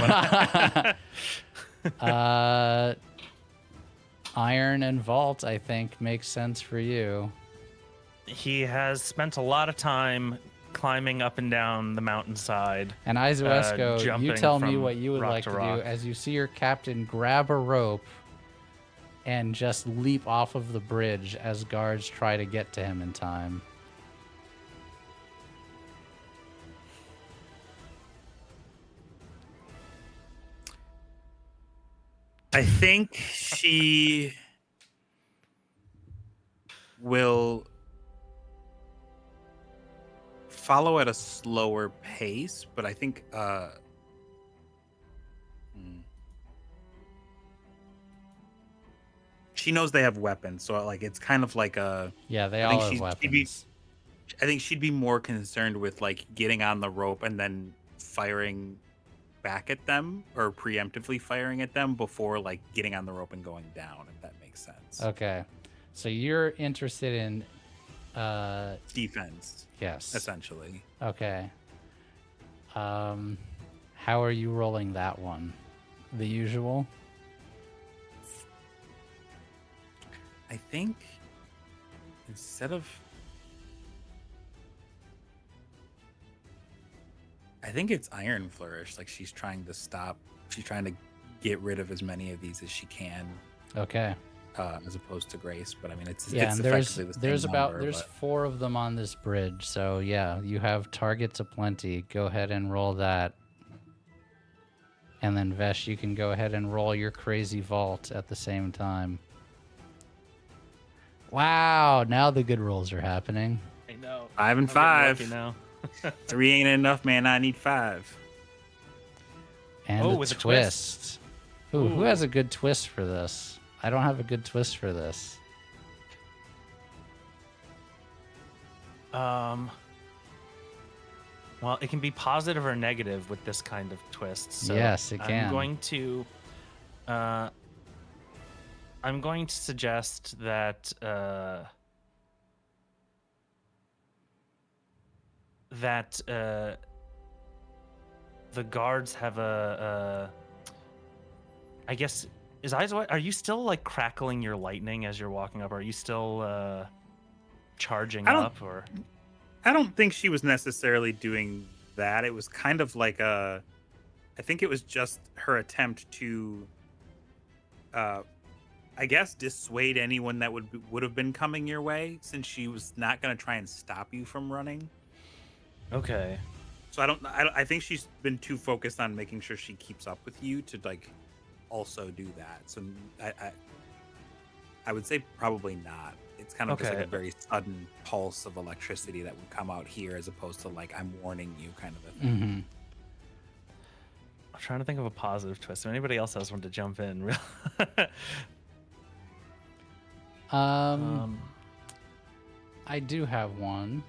S2: Iron and vault, I think, makes sense for you.
S1: He has spent a lot of time climbing up and down the mountainside.
S2: And Izuesco, you
S1: jumping
S2: tell me
S1: from
S2: what you would
S1: rock
S2: like
S1: to
S2: to do
S1: rock.
S2: as you see your captain grab a rope and just leap off of the bridge as guards try to get to him in time.
S4: I think she will follow at a slower pace, but I think she knows they have weapons, so like it's kind of like a.
S2: Yeah, they
S4: I
S2: all
S4: think
S2: have
S4: she'd be-
S2: weapons.
S4: I think she'd be more concerned with like getting on the rope and then firing back at them or preemptively firing at them before like getting on the rope and going down, if that makes sense.
S2: Okay. So you're interested in
S4: Defense,
S2: yes.
S4: essentially.
S2: Okay. How are you rolling that one? The usual?
S4: I think instead of I think it's Iron Flourish. Like she's trying to get rid of as many of these as she can,
S2: Okay.
S4: as opposed to Grace. But I mean, it's
S2: Yeah,
S4: it's
S2: and there's
S4: effectively the same
S2: there's about
S4: number,
S2: there's
S4: but-
S2: 4 of them on this bridge. So yeah, you have targets aplenty. Go ahead and roll that. And then Vesh, you can go ahead and roll your crazy vault at the same time. Wow, now the good rolls are happening.
S1: I know.
S4: 5 and
S1: I'm getting
S4: 5.
S1: lucky now.
S4: 3 ain't enough, man. I need 5.
S2: And
S1: Oh,
S2: a
S1: with a
S2: twist.
S1: twist.
S2: Ooh, who
S1: Ooh.
S2: has a good twist for this? I don't have a good twist for this.
S1: Well, it can be positive or negative with this kind of twist. So
S2: Yes, it can.
S1: I'm going to suggest that the guards have I guess is eyes wide. Are you still like crackling your lightning as you're walking up? Are you still charging
S4: I don't-
S1: up or?
S4: I don't think she was necessarily doing that. It was kind of like I think it was just her attempt to, I guess, dissuade anyone that would have been coming your way, since she was not going to try and stop you from running.
S1: Okay.
S4: So I think she's been too focused on making sure she keeps up with you to like also do that. So I would say probably not. It's kind of just like
S1: Okay.
S4: a very sudden pulse of electricity that would come out here, as opposed to like I'm warning you kind of a thing.
S2: Mm-hmm.
S1: I'm trying to think of a positive twist. If anybody else has one to jump in,
S2: I do have one.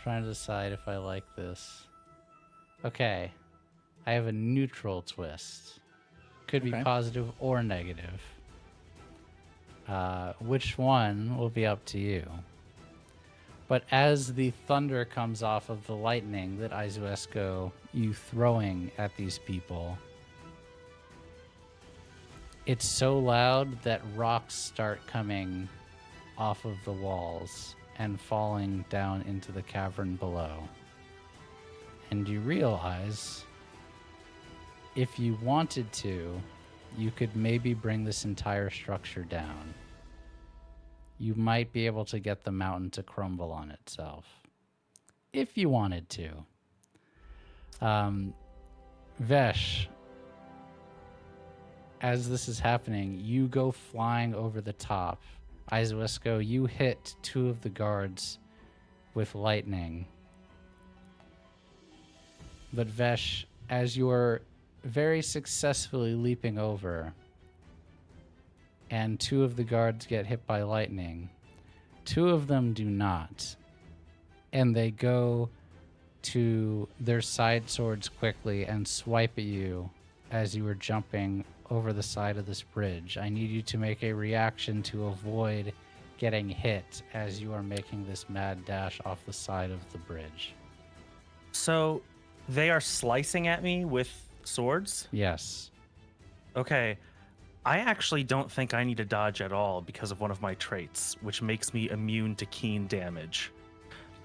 S2: Trying to decide if I like this. Okay. I have a neutral twist. Could be
S4: Okay.
S2: positive or negative. Which one will be up to you. But as the thunder comes off of the lightning that Izuesco you throwing at these people, it's so loud that rocks start coming off of the walls and falling down into the cavern below. And you realize if you wanted to, you could maybe bring this entire structure down. You might be able to get the mountain to crumble on itself. If you wanted to. Vesh, as this is happening, you go flying over the top. Izuesco, you hit 2 of the guards with lightning. But Vesh, as you're very successfully leaping over, and 2 of the guards get hit by lightning, 2 of them do not. And they go to their side swords quickly and swipe at you as you were jumping over the side of this bridge. I need you to make a reaction to avoid getting hit as you are making this mad dash off the side of the bridge.
S1: so they are slicing at me with swords.
S2: Yes.
S1: Okay. I actually don't think I need to dodge at all because of one of my traits, which makes me immune to keen damage.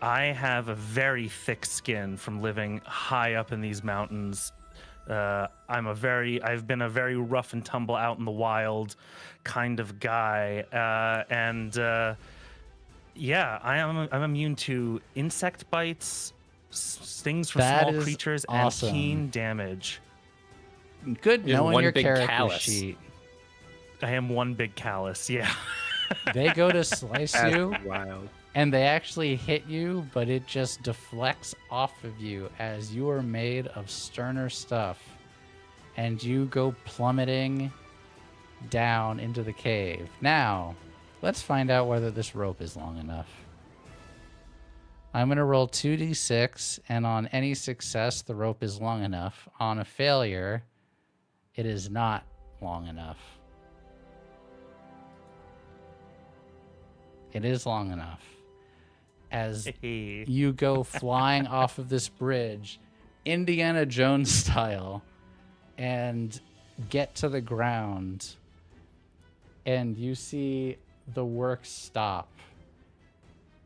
S1: I have a very thick skin from living high up in these mountains. I've been a very rough and tumble out in the wild kind of guy. I'm immune to insect bites, stings from
S2: That
S1: small
S2: is
S1: creatures,
S2: awesome.
S1: and keen damage.
S2: Good
S5: Just
S2: knowing
S5: one
S2: your
S5: big
S2: character
S5: callus.
S2: sheet.
S1: I am one big callus, yeah.
S2: They go to slice
S4: That's
S2: you,
S4: wild.
S2: and they actually hit you, but it just deflects off of you as you are made of sterner stuff. and you go plummeting down into the cave. Now, let's find out whether this rope is long enough. I'm going to roll 2d6, and on any success, the rope is long enough. On a failure, it is not long enough. It is long enough. As you go flying off of this bridge, Indiana Jones style, and get to the ground, and you see the work stop,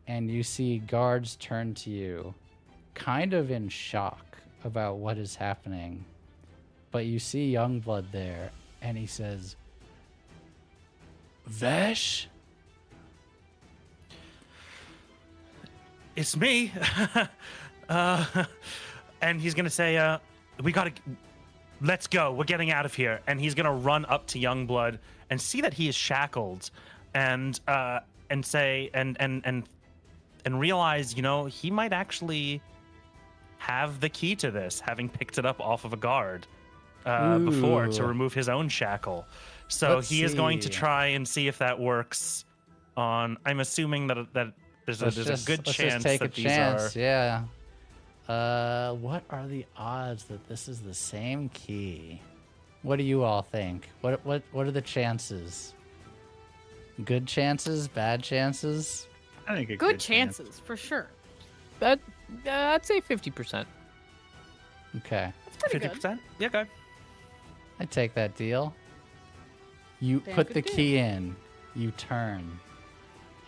S2: and you see guards turn to you, kind of in shock about what is happening. But you see Youngblood there, and he says, Vesh?
S1: It's me. And he's gonna say, let's go. We're getting out of here. And he's gonna run up to Youngblood and see that he is shackled, and say and realize, he might actually have the key to this, having picked it up off of a guard before to remove his own shackle. So
S2: Let's
S1: he is going to
S2: see.
S1: try and see if that works on. I'm assuming that there's a good chance
S2: take
S1: that
S2: a
S1: these
S2: chance.
S1: are.
S2: Yeah. What are the odds that this is the same key? What do you all think? What are the chances? Good chances? Bad chances?
S10: I think a
S3: Good
S10: chance.
S3: chances, for sure.
S5: I'd say 50%.
S2: Okay.
S3: That's pretty good.
S1: 50%? Yeah, okay.
S2: I take that deal. You
S3: Damn
S2: put the
S3: good
S2: key in, you turn,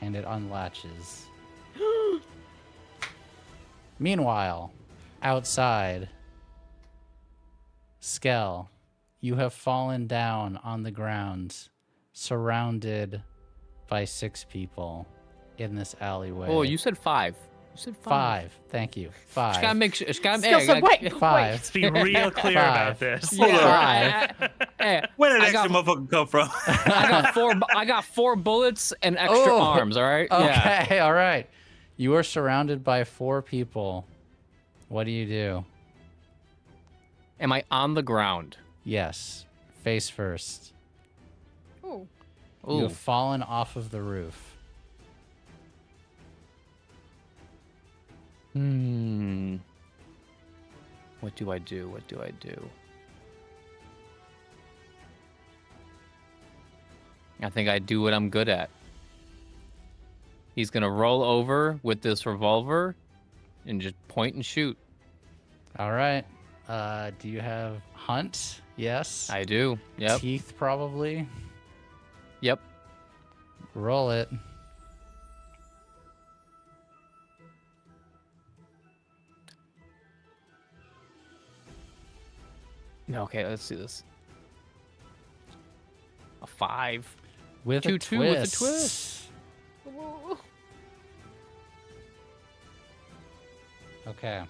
S2: and it unlatches. Meanwhile, outside, Skell, you have fallen down on the ground, surrounded by 6 people in this alleyway.
S5: Oh, you said 5. You said 5.
S2: 5. Thank you. 5.
S5: Just gotta make sure. Just gotta,
S3: Skell said, wait,
S2: Five.
S1: Let's be real clear
S2: Five.
S1: about this.
S5: Yeah. Hey,
S4: Where did
S5: I
S4: extra
S5: got-
S4: motherfucker come from?
S5: I got 4 bullets and extra
S2: Oh,
S5: arms. All right. Yeah.
S2: Okay, all right. You are surrounded by 4 people. What do you do?
S5: Am I on the ground?
S2: Yes. Face first.
S3: Oh,
S2: You
S5: Ooh.
S2: have fallen off of the roof.
S5: What do I do? What do I do? I think I do what I'm good at. He's gonna roll over with this revolver and just point and shoot.
S2: All right. Do you have hunt? Yes.
S5: I do. Yep.
S2: Teeth, probably.
S5: Yep.
S2: Roll it.
S5: Okay, let's see this. A 5.
S2: With a
S5: 2-2
S2: twist.
S5: with a twist.
S2: Okay.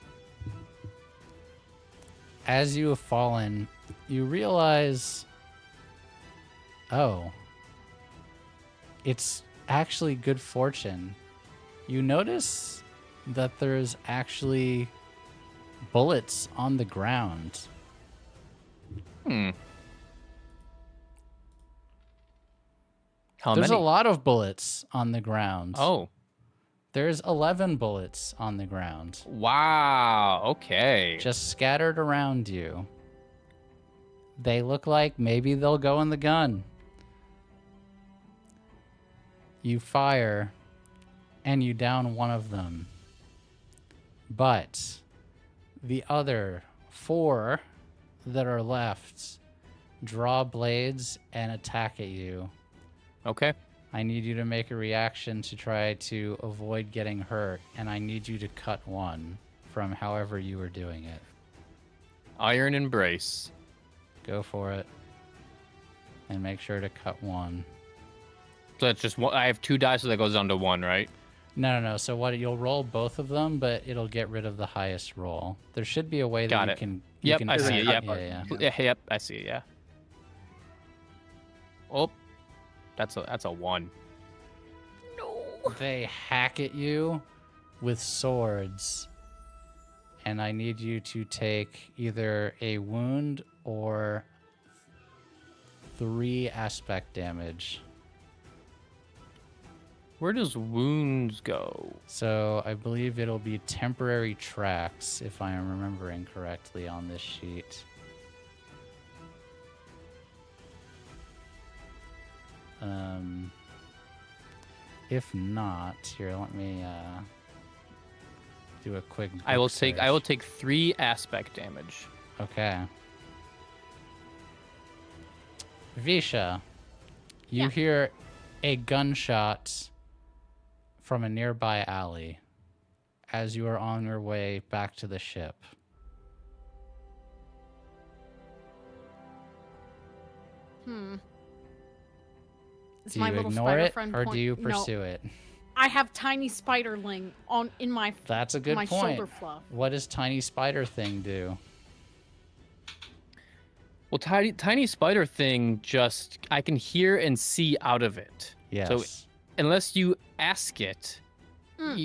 S2: As you have fallen, you realize, oh, it's actually good fortune. You notice that there's actually bullets on the ground.
S5: How
S2: There's
S5: many?
S2: a lot of bullets on the ground.
S5: Oh.
S2: There's 11 bullets on the ground,
S5: Wow. Okay.
S2: just scattered around you. They look like maybe they'll go in the gun. You fire, and you down one of them. But the other 4 that are left draw blades and attack at you.
S5: Okay.
S2: I need you to make a reaction to try to avoid getting hurt, and I need you to cut one from however you were doing it.
S5: Iron Embrace.
S2: Go for it. And make sure to cut one.
S5: So that's just one. I have 2 dice, so that goes down to 1, right?
S2: No. So what? You'll roll both of them, but it'll get rid of the highest roll. There should be a way that
S5: Got
S2: you
S5: it.
S2: can. You
S5: Yep,
S2: can
S5: I see it.
S2: cut-
S5: Yep.
S2: Yeah.
S5: Yep, I see it. Yeah. Oh, that's a 1.
S2: They hack at you with swords, and I need you to take either a wound or 3 aspect damage.
S5: Where does wounds go?
S2: So I believe it'll be temporary tracks, if I am remembering correctly on this sheet. If not, here, let me do a quick.
S5: I will
S2: book search.
S5: take 3 aspect damage.
S2: Okay. Visha, you
S3: Yeah.
S2: hear a gunshot from a nearby alley as you are on your way back to the ship.
S3: Is
S2: Do
S3: my
S2: you
S3: little
S2: ignore
S3: spider
S2: it
S3: friend
S2: or
S3: point-
S2: do you
S3: No,
S2: pursue it?
S3: I have tiny spiderling in my
S2: That's a good
S3: my
S2: point.
S3: shoulder fluff.
S2: What does tiny spider thing do?
S5: Well, tiny spider thing just I can hear and see out of it.
S2: Yes.
S5: So unless you ask it,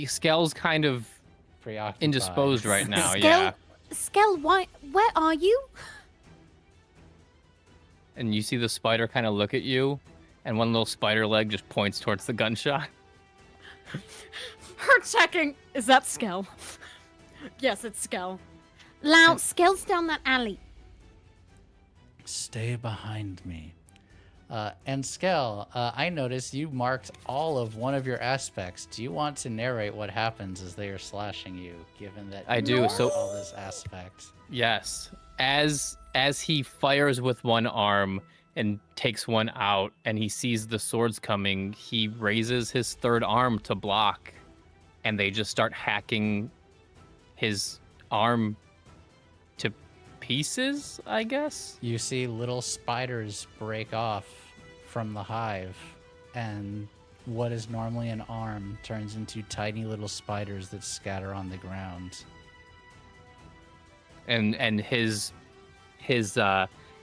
S5: Skell's kind of
S2: Preoccupied.
S5: indisposed right now.
S6: Skell,
S5: Yeah.
S6: Skell, where are you?
S5: And you see the spider kind of look at you, and one little spider leg just points towards the gunshot.
S3: Her checking. Is that Skell? Yes, it's Skell.
S6: Lau, Skell's down that alley.
S2: Stay behind me. And Skell, I noticed you marked all of one of your aspects. Do you want to narrate what happens as they are slashing you, given that
S5: I
S2: you
S5: do,
S2: marked
S5: so-
S2: all this aspect?
S5: Yes. As he fires with one arm and takes one out, and he sees the swords coming, he raises his third arm to block, and they just start hacking his arm to pieces, I guess.
S2: You see little spiders break off from the hive, and what is normally an arm turns into tiny little spiders that scatter on the ground.
S5: And his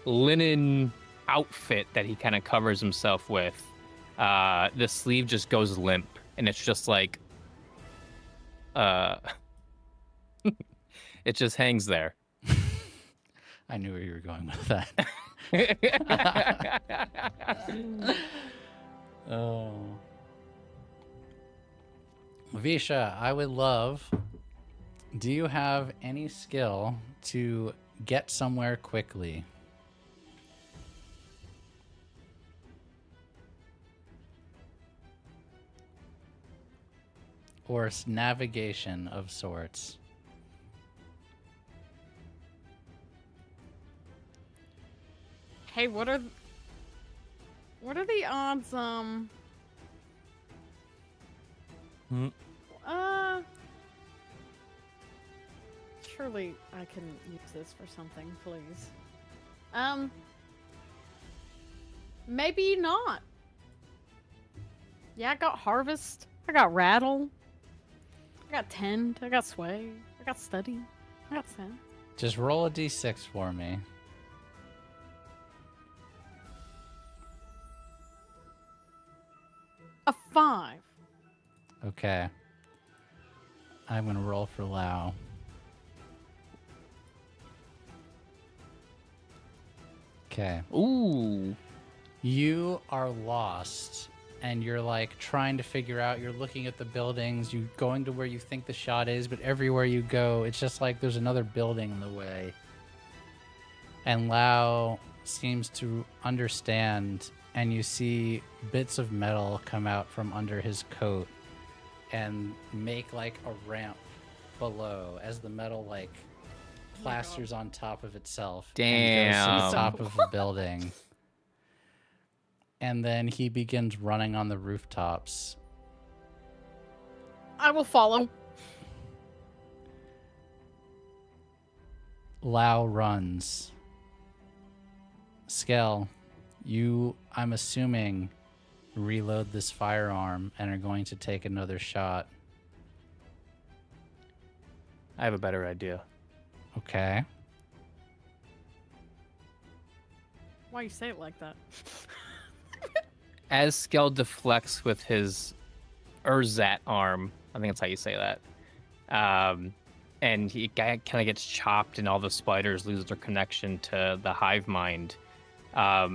S5: linen outfit that he kind of covers himself with, the sleeve just goes limp, and it's just like it just hangs there.
S2: I knew where you were going with that. Oh. Visha, I would love. Do you have any skill to get somewhere quickly? Or navigation of sorts?
S3: Hey, what are the odds? Surely I can use this for something, please. Maybe not. Yeah, I got harvest. I got rattle. I got tend. I got sway. I got study. I got sense.
S2: Just roll a d6 for me.
S3: A 5.
S2: Okay. I'm gonna roll for Lau. Okay.
S5: Ooh.
S2: You are lost and you're like trying to figure out, you're looking at the buildings, you're going to where you think the shot is, but everywhere you go, it's just like there's another building in the way. And Lau seems to understand, and you see bits of metal come out from under his coat and make like a ramp below as the metal like plasters on top of itself and goes to
S5: Damn.
S2: the top of the building. And then he begins running on the rooftops.
S3: I will follow.
S2: Lau runs. Skell, you, I'm assuming, reload this firearm and are going to take another shot.
S5: I have a better idea.
S2: Okay.
S3: Why you say it like that?
S5: As Skell deflects with his Urzat arm, I think that's how you say that. and he kind of gets chopped, and all the spiders lose their connection to the hive mind. I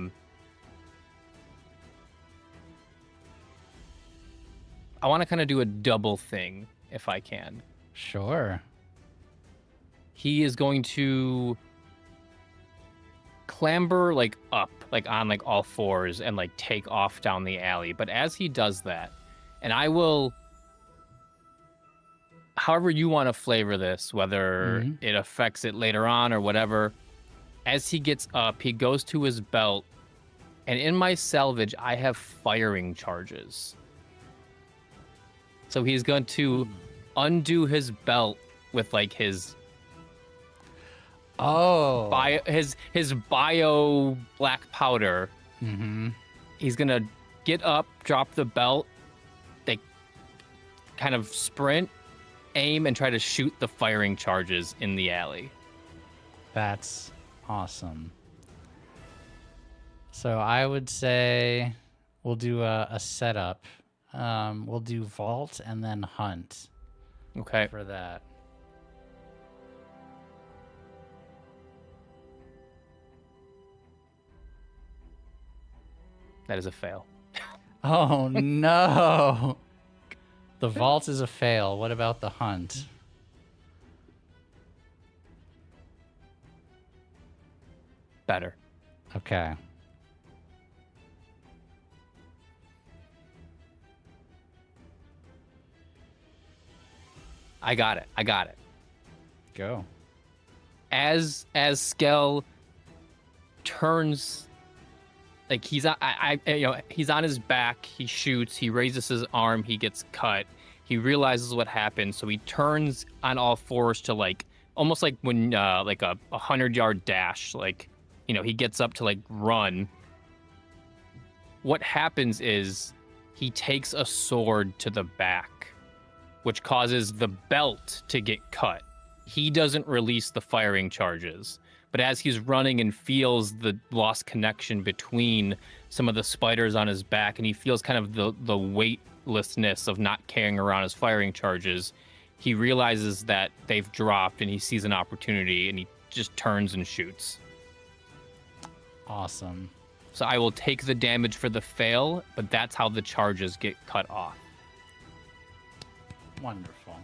S5: want to kind of do a double thing if I can.
S2: Sure.
S5: He is going to clamber like up, like on like all fours, and like take off down the alley. But as he does that, and I will, however you want to flavor this, whether it affects it later on or whatever, as he gets up, he goes to his belt, and in my salvage, I have firing charges. So he's going to undo his belt with like his his bio black powder.
S2: Mm-hmm.
S5: He's gonna get up, drop the belt, they kind of sprint, aim, and try to shoot the firing charges in the alley.
S2: That's awesome. So I would say we'll do a setup. We'll do vault and then hunt.
S5: Okay.
S2: For that.
S5: That is a fail.
S2: Oh no. The vault is a fail. What about the hunt?
S5: Better.
S2: Okay.
S5: I got it.
S2: Go.
S5: As Skell turns, like he's he's on his back, he shoots, he raises his arm, he gets cut, he realizes what happened, so he turns on all fours to like almost like when like a 100-yard dash, like he gets up to like run. What happens is he takes a sword to the back, which causes the belt to get cut. He doesn't release the firing charges, but as he's running and feels the lost connection between some of the spiders on his back, and he feels kind of the weightlessness of not carrying around his firing charges, he realizes that they've dropped, and he sees an opportunity, and he just turns and shoots.
S2: Awesome.
S5: So I will take the damage for the fail, but that's how the charges get cut off.
S2: Wonderful.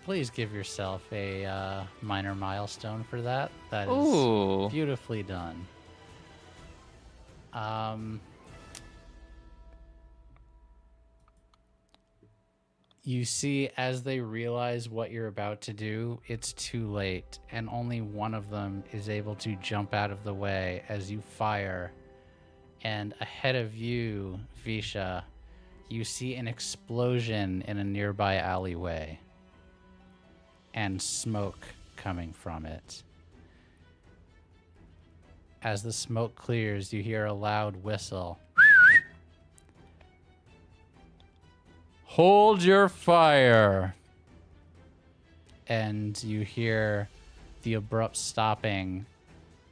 S2: Please give yourself a minor milestone for that. That is
S5: Ooh.
S2: Beautifully done. You see, as they realize what you're about to do, it's too late, and only one of them is able to jump out of the way as you fire. And ahead of you, Visha, you see an explosion in a nearby alleyway and smoke coming from it. As the smoke clears, you hear a loud whistle. Hold your fire! And you hear the abrupt stopping.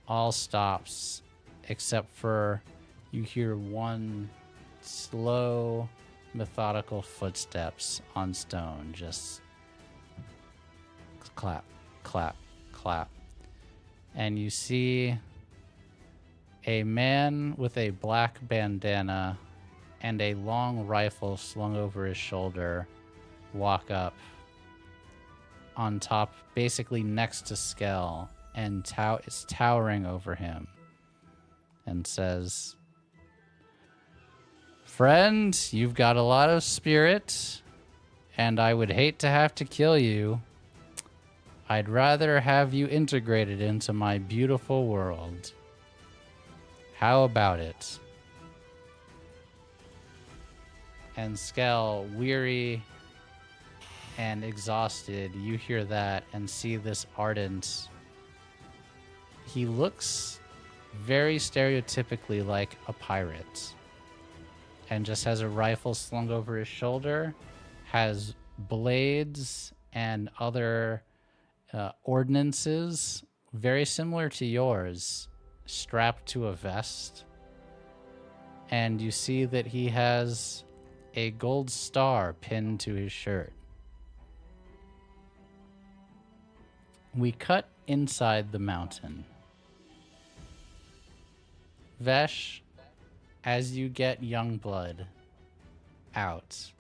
S2: All stops, except for you hear one slow, methodical footsteps on stone. Just clap, clap, clap. And you see a man with a black bandana and a long rifle slung over his shoulder walk up on top, basically next to Skell, and is towering over him and says, "Friend, you've got a lot of spirit, and I would hate to have to kill you. I'd rather have you integrated into my beautiful world. How about it?" And Skell, weary and exhausted, you hear that and see this Ardent. He looks very stereotypically like a pirate, and just has a rifle slung over his shoulder, has blades and other ordnances very similar to yours strapped to a vest. And you see that he has a gold star pinned to his shirt. We cut inside the mountain. Vesh, as you get Youngblood out,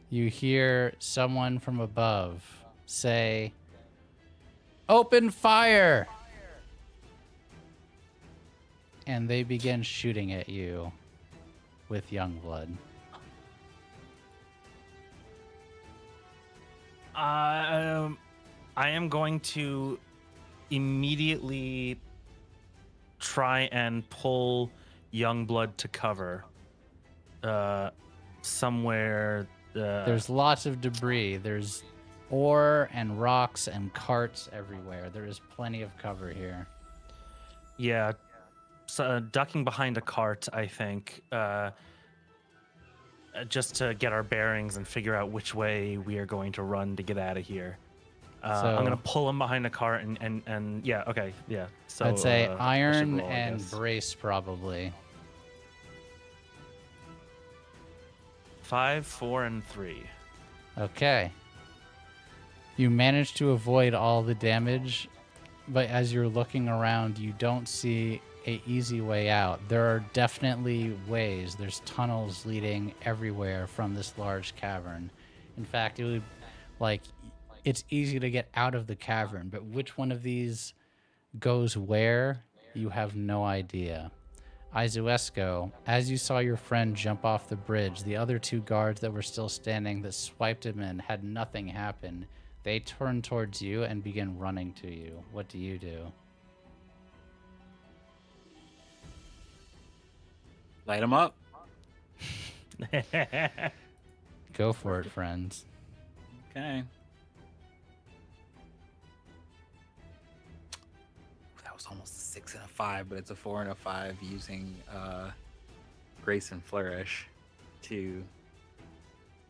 S2: you hear someone from above say, "Open fire!" And they begin shooting at you with Youngblood.
S1: I am going to immediately try and pull Youngblood to cover. Somewhere.
S2: There's lots of debris. There's ore and rocks and carts everywhere. There is plenty of cover here.
S1: Yeah. So, ducking behind a cart, I think. Just to get our bearings and figure out which way we are going to run to get out of here. I'm gonna pull him behind a cart and yeah, okay, yeah. So
S2: I'd say
S1: I should
S2: iron
S1: roll, I
S2: and
S1: guess.
S2: brace probably.
S1: 5, 4, and 3.
S2: Okay. You manage to avoid all the damage, but as you're looking around, you don't see a easy way out. There are definitely ways. There's tunnels leading everywhere from this large cavern. In fact, it's easy to get out of the cavern, but which one of these goes where, you have no idea. Izuesco, as you saw your friend jump off the bridge, the other two guards that were still standing that swiped him in had nothing happen. They turn towards you and begin running to you. What do you do?
S4: Light them up.
S2: Go for it, friends.
S4: Okay. That was almost a 6 and a 5, but it's a 4 and a 5 using Grace and Flourish to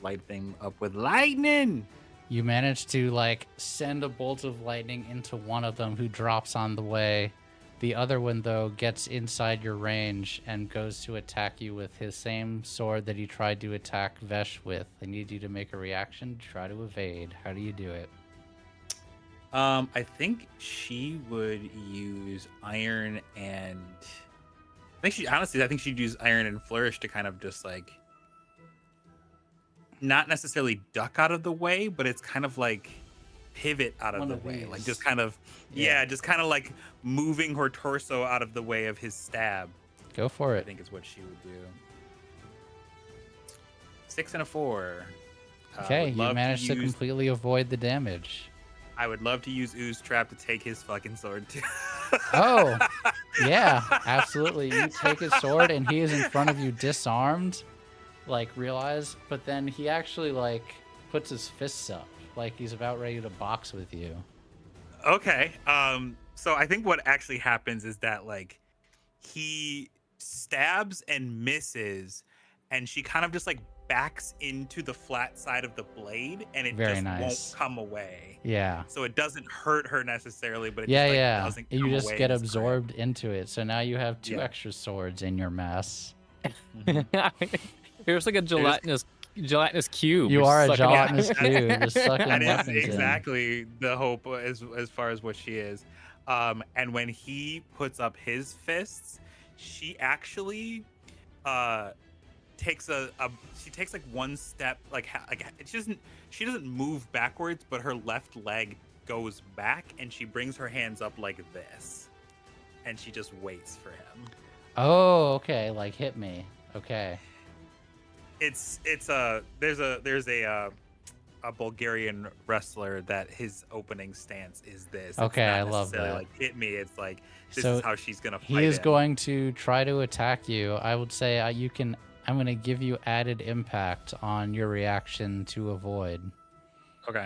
S4: light them up with lightning.
S2: You manage to send a bolt of lightning into one of them who drops on the way. The other one, though, gets inside your range and goes to attack you with his same sword that he tried to attack Vesh with. I need you to make a reaction to try to evade. How do you do it?
S4: I think she would use iron and I think she'd use iron and flourish to kind of just not necessarily duck out of the way, but it's kind of like pivot out of
S2: One
S4: the
S2: of
S4: way,
S2: these.
S4: just kind of just kind of moving her torso out of the way of his stab.
S2: Go for
S4: I
S2: it.
S4: think is what she would do. 6 and a 4.
S2: Okay,
S4: would
S2: you
S4: love
S2: managed to
S4: use-
S2: completely avoid the damage.
S4: I would love to use Ooze Trap to take his fucking sword too.
S2: Oh, yeah, absolutely. You take his sword and he is in front of you disarmed, realize, but then he actually puts his fists up, like he's about ready to box with you.
S4: Okay. So I think what actually happens is that he stabs and misses, and she kind of just backs into the flat side of the blade, and it
S2: Very
S4: just
S2: nice.
S4: won't come away.
S2: Yeah.
S4: So it doesn't hurt her necessarily, but it
S2: Yeah.
S4: doesn't
S2: You
S4: come
S2: just
S4: away
S2: get
S4: as
S2: absorbed into it. So now you have 2
S4: Yeah.
S2: extra swords in your mess.
S5: Here's a gelatinous cube.
S2: You
S5: We're
S2: are a
S5: sucking it.
S2: gelatinous cube. Just sucking
S4: That is
S2: weapons in.
S4: exactly the hope as far as what she is. And when he puts up his fists, she actually takes one step, she doesn't move backwards, but her left leg goes back and she brings her hands up like this, and she just waits for him.
S2: Oh, okay. Hit me. Okay.
S4: There's a Bulgarian wrestler that his opening stance is this. It's
S2: Okay,
S4: not
S2: I love
S4: necessarily
S2: that.
S4: Hit me. It's this
S2: So
S4: is how she's gonna fight.
S2: He is
S4: him.
S2: going to try to attack you. I would say I'm going to give you added impact on your reaction to avoid.
S4: Okay.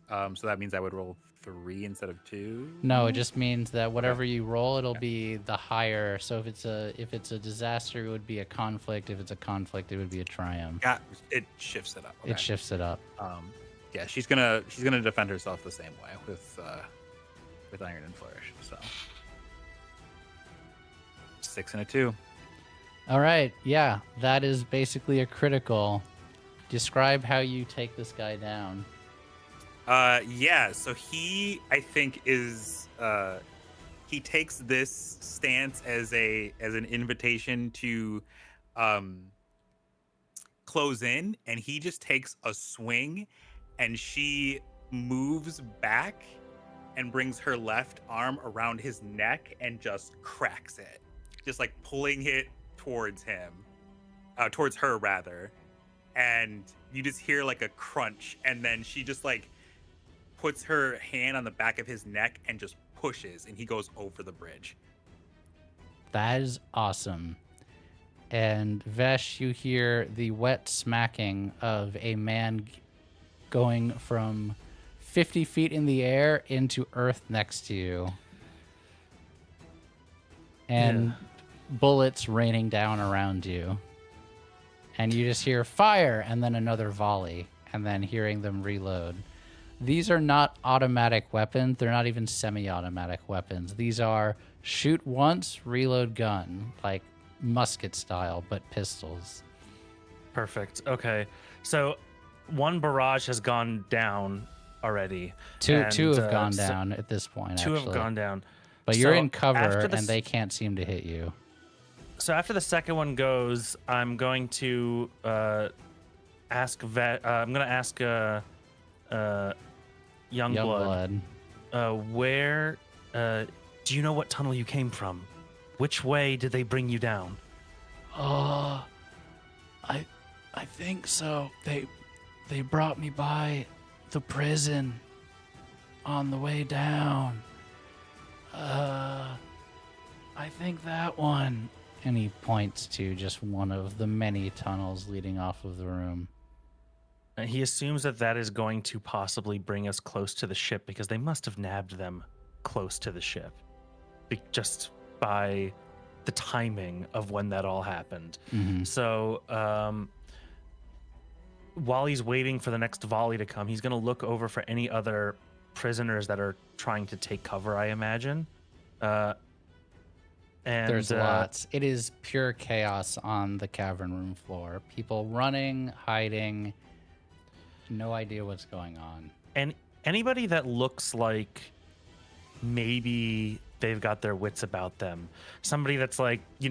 S4: So that means I would roll 3 instead of 2.
S2: No, it just means that whatever you roll, it'll be the higher. So if it's a disaster, it would be a conflict. If it's a conflict, it would be a triumph.
S4: It shifts it up. Okay.
S2: It shifts it up.
S4: Yeah, she's gonna defend herself the same way with iron and flourish. So 6 and a 2.
S2: All right. Yeah, that is basically a critical. Describe how you take this guy down.
S4: Yeah. So he, I think, is he takes this stance as an invitation to close in, and he just takes a swing, and she moves back and brings her left arm around his neck and just cracks it, just like pulling it towards him, towards her rather. And you just hear like a crunch, and then she just like puts her hand on the back of his neck and just pushes, and he goes over the bridge.
S2: That is awesome. And Vesh, you hear the wet smacking of a man going from 50 feet in the air into earth next to you. And bullets raining down around you. And you just hear fire and then another volley, and then hearing them reload. These are not automatic weapons. They're not even semi-automatic weapons. These are shoot once, reload gun, like musket style, but pistols.
S1: Perfect. Okay. So one barrage has gone down already.
S2: Two have gone
S1: so
S2: down at this point,
S1: Two
S2: actually.
S1: have gone down.
S2: But you're
S1: So
S2: in cover,
S1: after
S2: and they can't seem to hit you.
S1: So after the second one goes, I'm going to ask Youngblood. Where do you know what tunnel you came from? Which way did they bring you down?
S2: I think so. They brought me by the prison on the way down. I think that one. And he points to just one of the many tunnels leading off of the room.
S1: He assumes that is going to possibly bring us close to the ship, because they must have nabbed them close to the ship, just by the timing of when that all happened.
S2: Mm-hmm.
S1: So while he's waiting for the next volley to come, he's going to look over for any other prisoners that are trying to take cover, I imagine. And
S2: there's lots. It is pure chaos on the cavern room floor. People running, hiding, no idea what's going on.
S1: And anybody that looks like maybe they've got their wits about them. Somebody that's like, you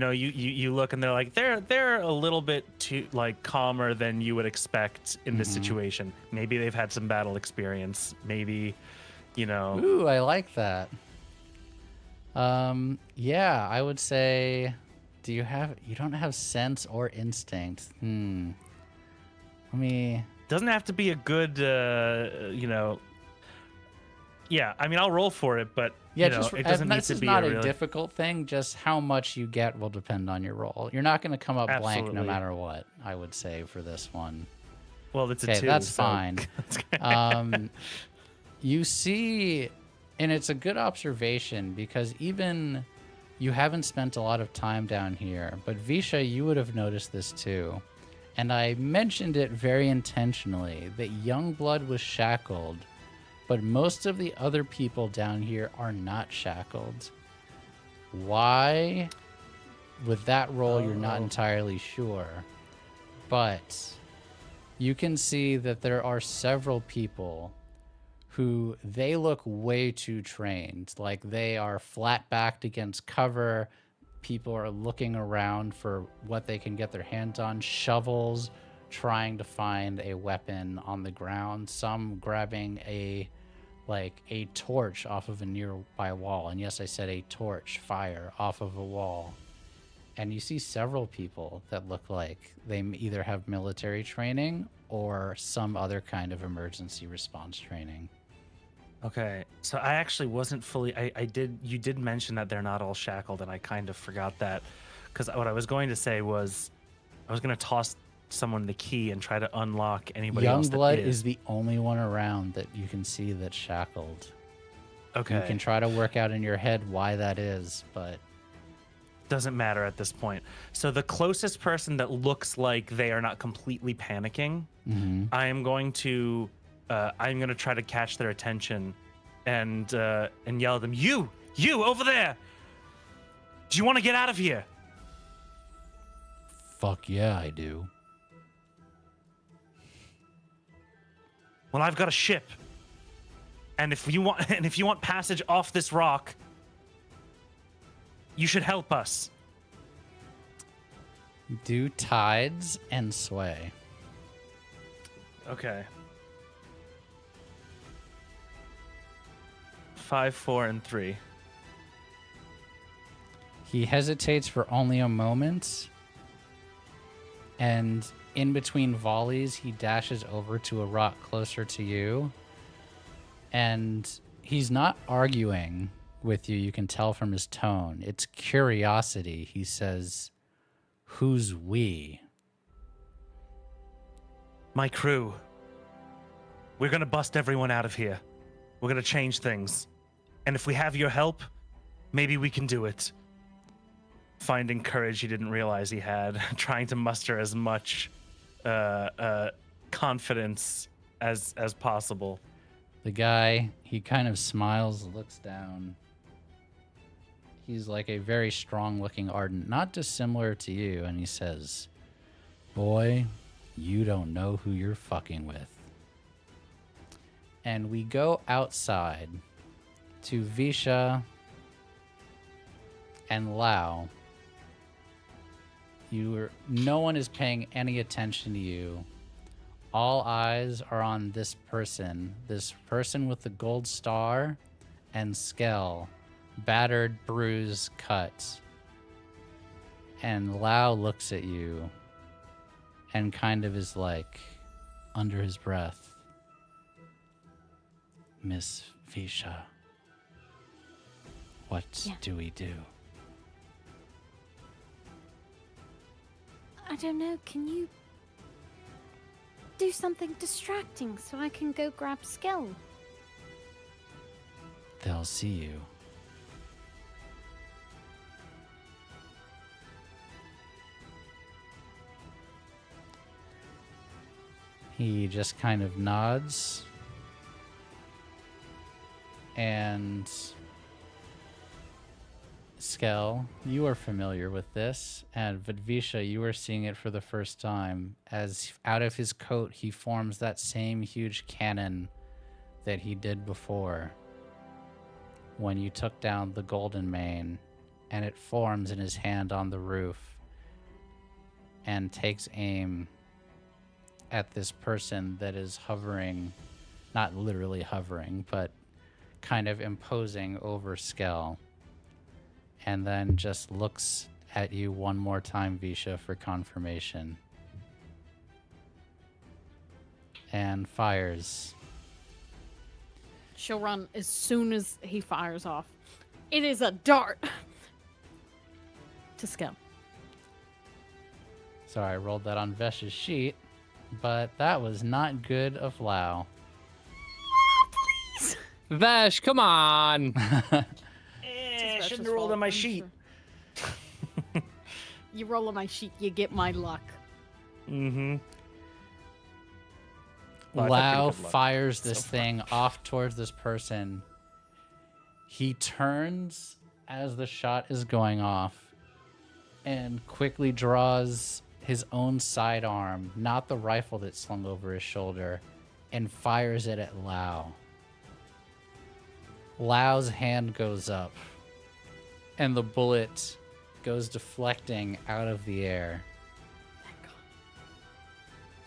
S1: look and they're like, they're a little bit too like calmer than you would expect in this situation. Maybe they've had some battle experience. Maybe,
S2: Ooh, I like that. Yeah, I would say, you don't have sense or instinct.
S1: Doesn't have to be a good, yeah, I mean, I'll roll for it, but it doesn't need to be
S2: a difficult thing. Just how much you get will depend on your roll. You're not going to come up blank no matter what, I would say, for this one.
S1: Well, it's a 2.
S2: That's fine. You see, and it's a good observation, because even you haven't spent a lot of time down here, but Visha, you would have noticed this too. And I mentioned it very intentionally, that Youngblood was shackled, but most of the other people down here are not shackled. Why? With that roll, you're not entirely sure. But you can see that there are several people who they look way too trained. Like they are flat-backed against cover. People are looking around for what they can get their hands on. Shovels, trying to find a weapon on the ground. Some grabbing a torch off of a nearby wall. And yes, I said a torch, fire off of a wall. And you see several people that look like they either have military training or some other kind of emergency response training.
S1: Okay, so I actually wasn't fully. You did mention that they're not all shackled, and I kind of forgot that, because what I was going to say was, I was going to toss someone the key and try to unlock anybody else.
S2: Youngblood is the only one around that you can see that's shackled.
S1: Okay,
S2: you can try to work out in your head why that is, but
S1: doesn't matter at this point. So the closest person that looks like they are not completely panicking, I'm going to try to catch their attention and yell at them, you over there, do you want to get out of here?
S2: Fuck yeah, I do.
S1: Well, I've got a ship. And if you want passage off this rock, you should help us.
S2: Do tides and sway.
S1: Okay. 5, 4, and 3.
S2: He hesitates for only a moment, and in between volleys, he dashes over to a rock closer to you, and he's not arguing with you. You can tell from his tone. It's curiosity. He says, "Who's we?"
S1: My crew. We're gonna bust everyone out of here. We're gonna change things. And if we have your help, maybe we can do it. Finding courage he didn't realize he had, trying to muster as much confidence as possible.
S2: The guy, he kind of smiles, looks down. He's like a very strong-looking Ardent, not dissimilar to you, and he says, "Boy, you don't know who you're fucking with." And we go outside to Visha and Lao. No one is paying any attention to you. All eyes are on this person with the gold star and Skell, battered, bruised, cut. And Lao looks at you and kind of is like, under his breath, "Miss Visha, what do we do?"
S6: I don't know. Can you do something distracting so I can go grab Skell?
S2: They'll see you. He just kind of nods. And Skell, you are familiar with this, and Vidvisha, you are seeing it for the first time, as out of his coat he forms that same huge cannon that he did before when you took down the Golden Mane, and it forms in his hand on the roof and takes aim at this person that is hovering, not literally hovering, but kind of imposing over Skell. And then just looks at you one more time, Visha, for confirmation. And fires.
S3: She'll run as soon as he fires off. It is a dart to Skell.
S2: Sorry, I rolled that on Vesh's sheet, but that was not good of Lao.
S5: Vesh, come on.
S1: I shouldn't have rolled on my sheet.
S3: You roll on my sheet, you get my luck.
S1: Mm-hmm.
S2: Lao fires this thing off towards this person. He turns as the shot is going off and quickly draws his own sidearm, not the rifle that slung over his shoulder, and fires it at Lao. Lao's hand goes up, and the bullet goes deflecting out of the air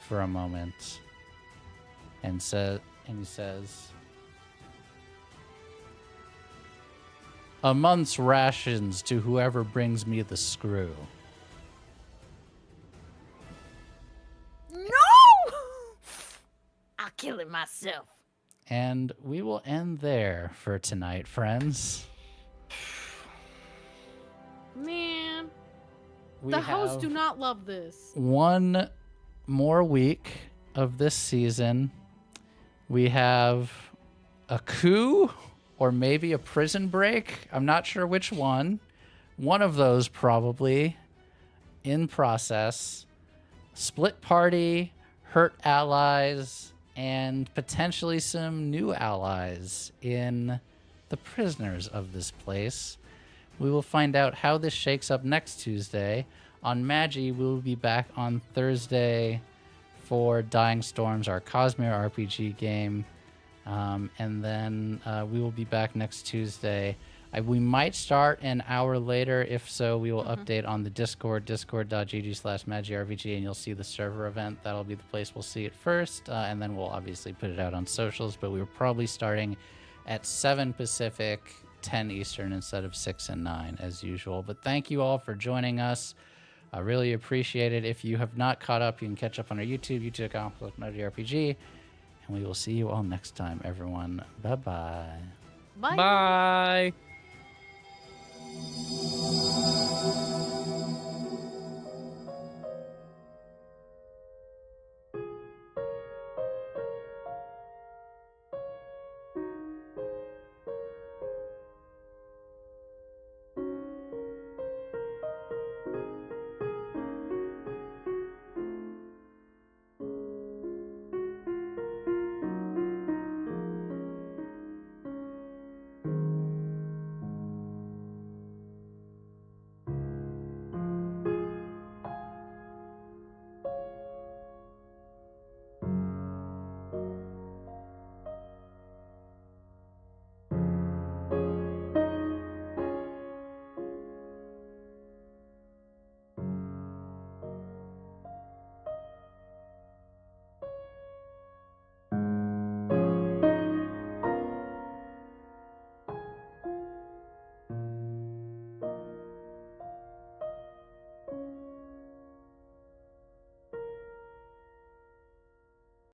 S2: for a moment, and he says, "A month's rations to whoever brings me the screw."
S6: No! I'll kill it myself.
S2: And we will end there for tonight, friends.
S3: Man,
S2: We
S3: the hosts
S2: have
S3: do not love this.
S2: one more week of this season. We have a coup or maybe a prison break. I'm not sure which one. One of those probably in process. Split party, hurt allies, and potentially some new allies in the prisoners of this place. We will find out how this shakes up next Tuesday. On Magi, we will be back on Thursday for Dying Storms, our Cosmere RPG game. And then we will be back next Tuesday. We might start an hour later. If so, we will update on the Discord, discord.gg/magirpg, and you'll see the server event. That'll be the place we'll see it first, and then we'll obviously put it out on socials. But we were probably starting at 7 Pacific, 10 Eastern instead of 6 and 9 as usual. But thank you all for joining us. I really appreciate it. If you have not caught up, you can catch up on our YouTube, youtube.com/magirpg. And we will see you all next time, everyone. Bye-bye.
S3: Bye.
S5: Bye.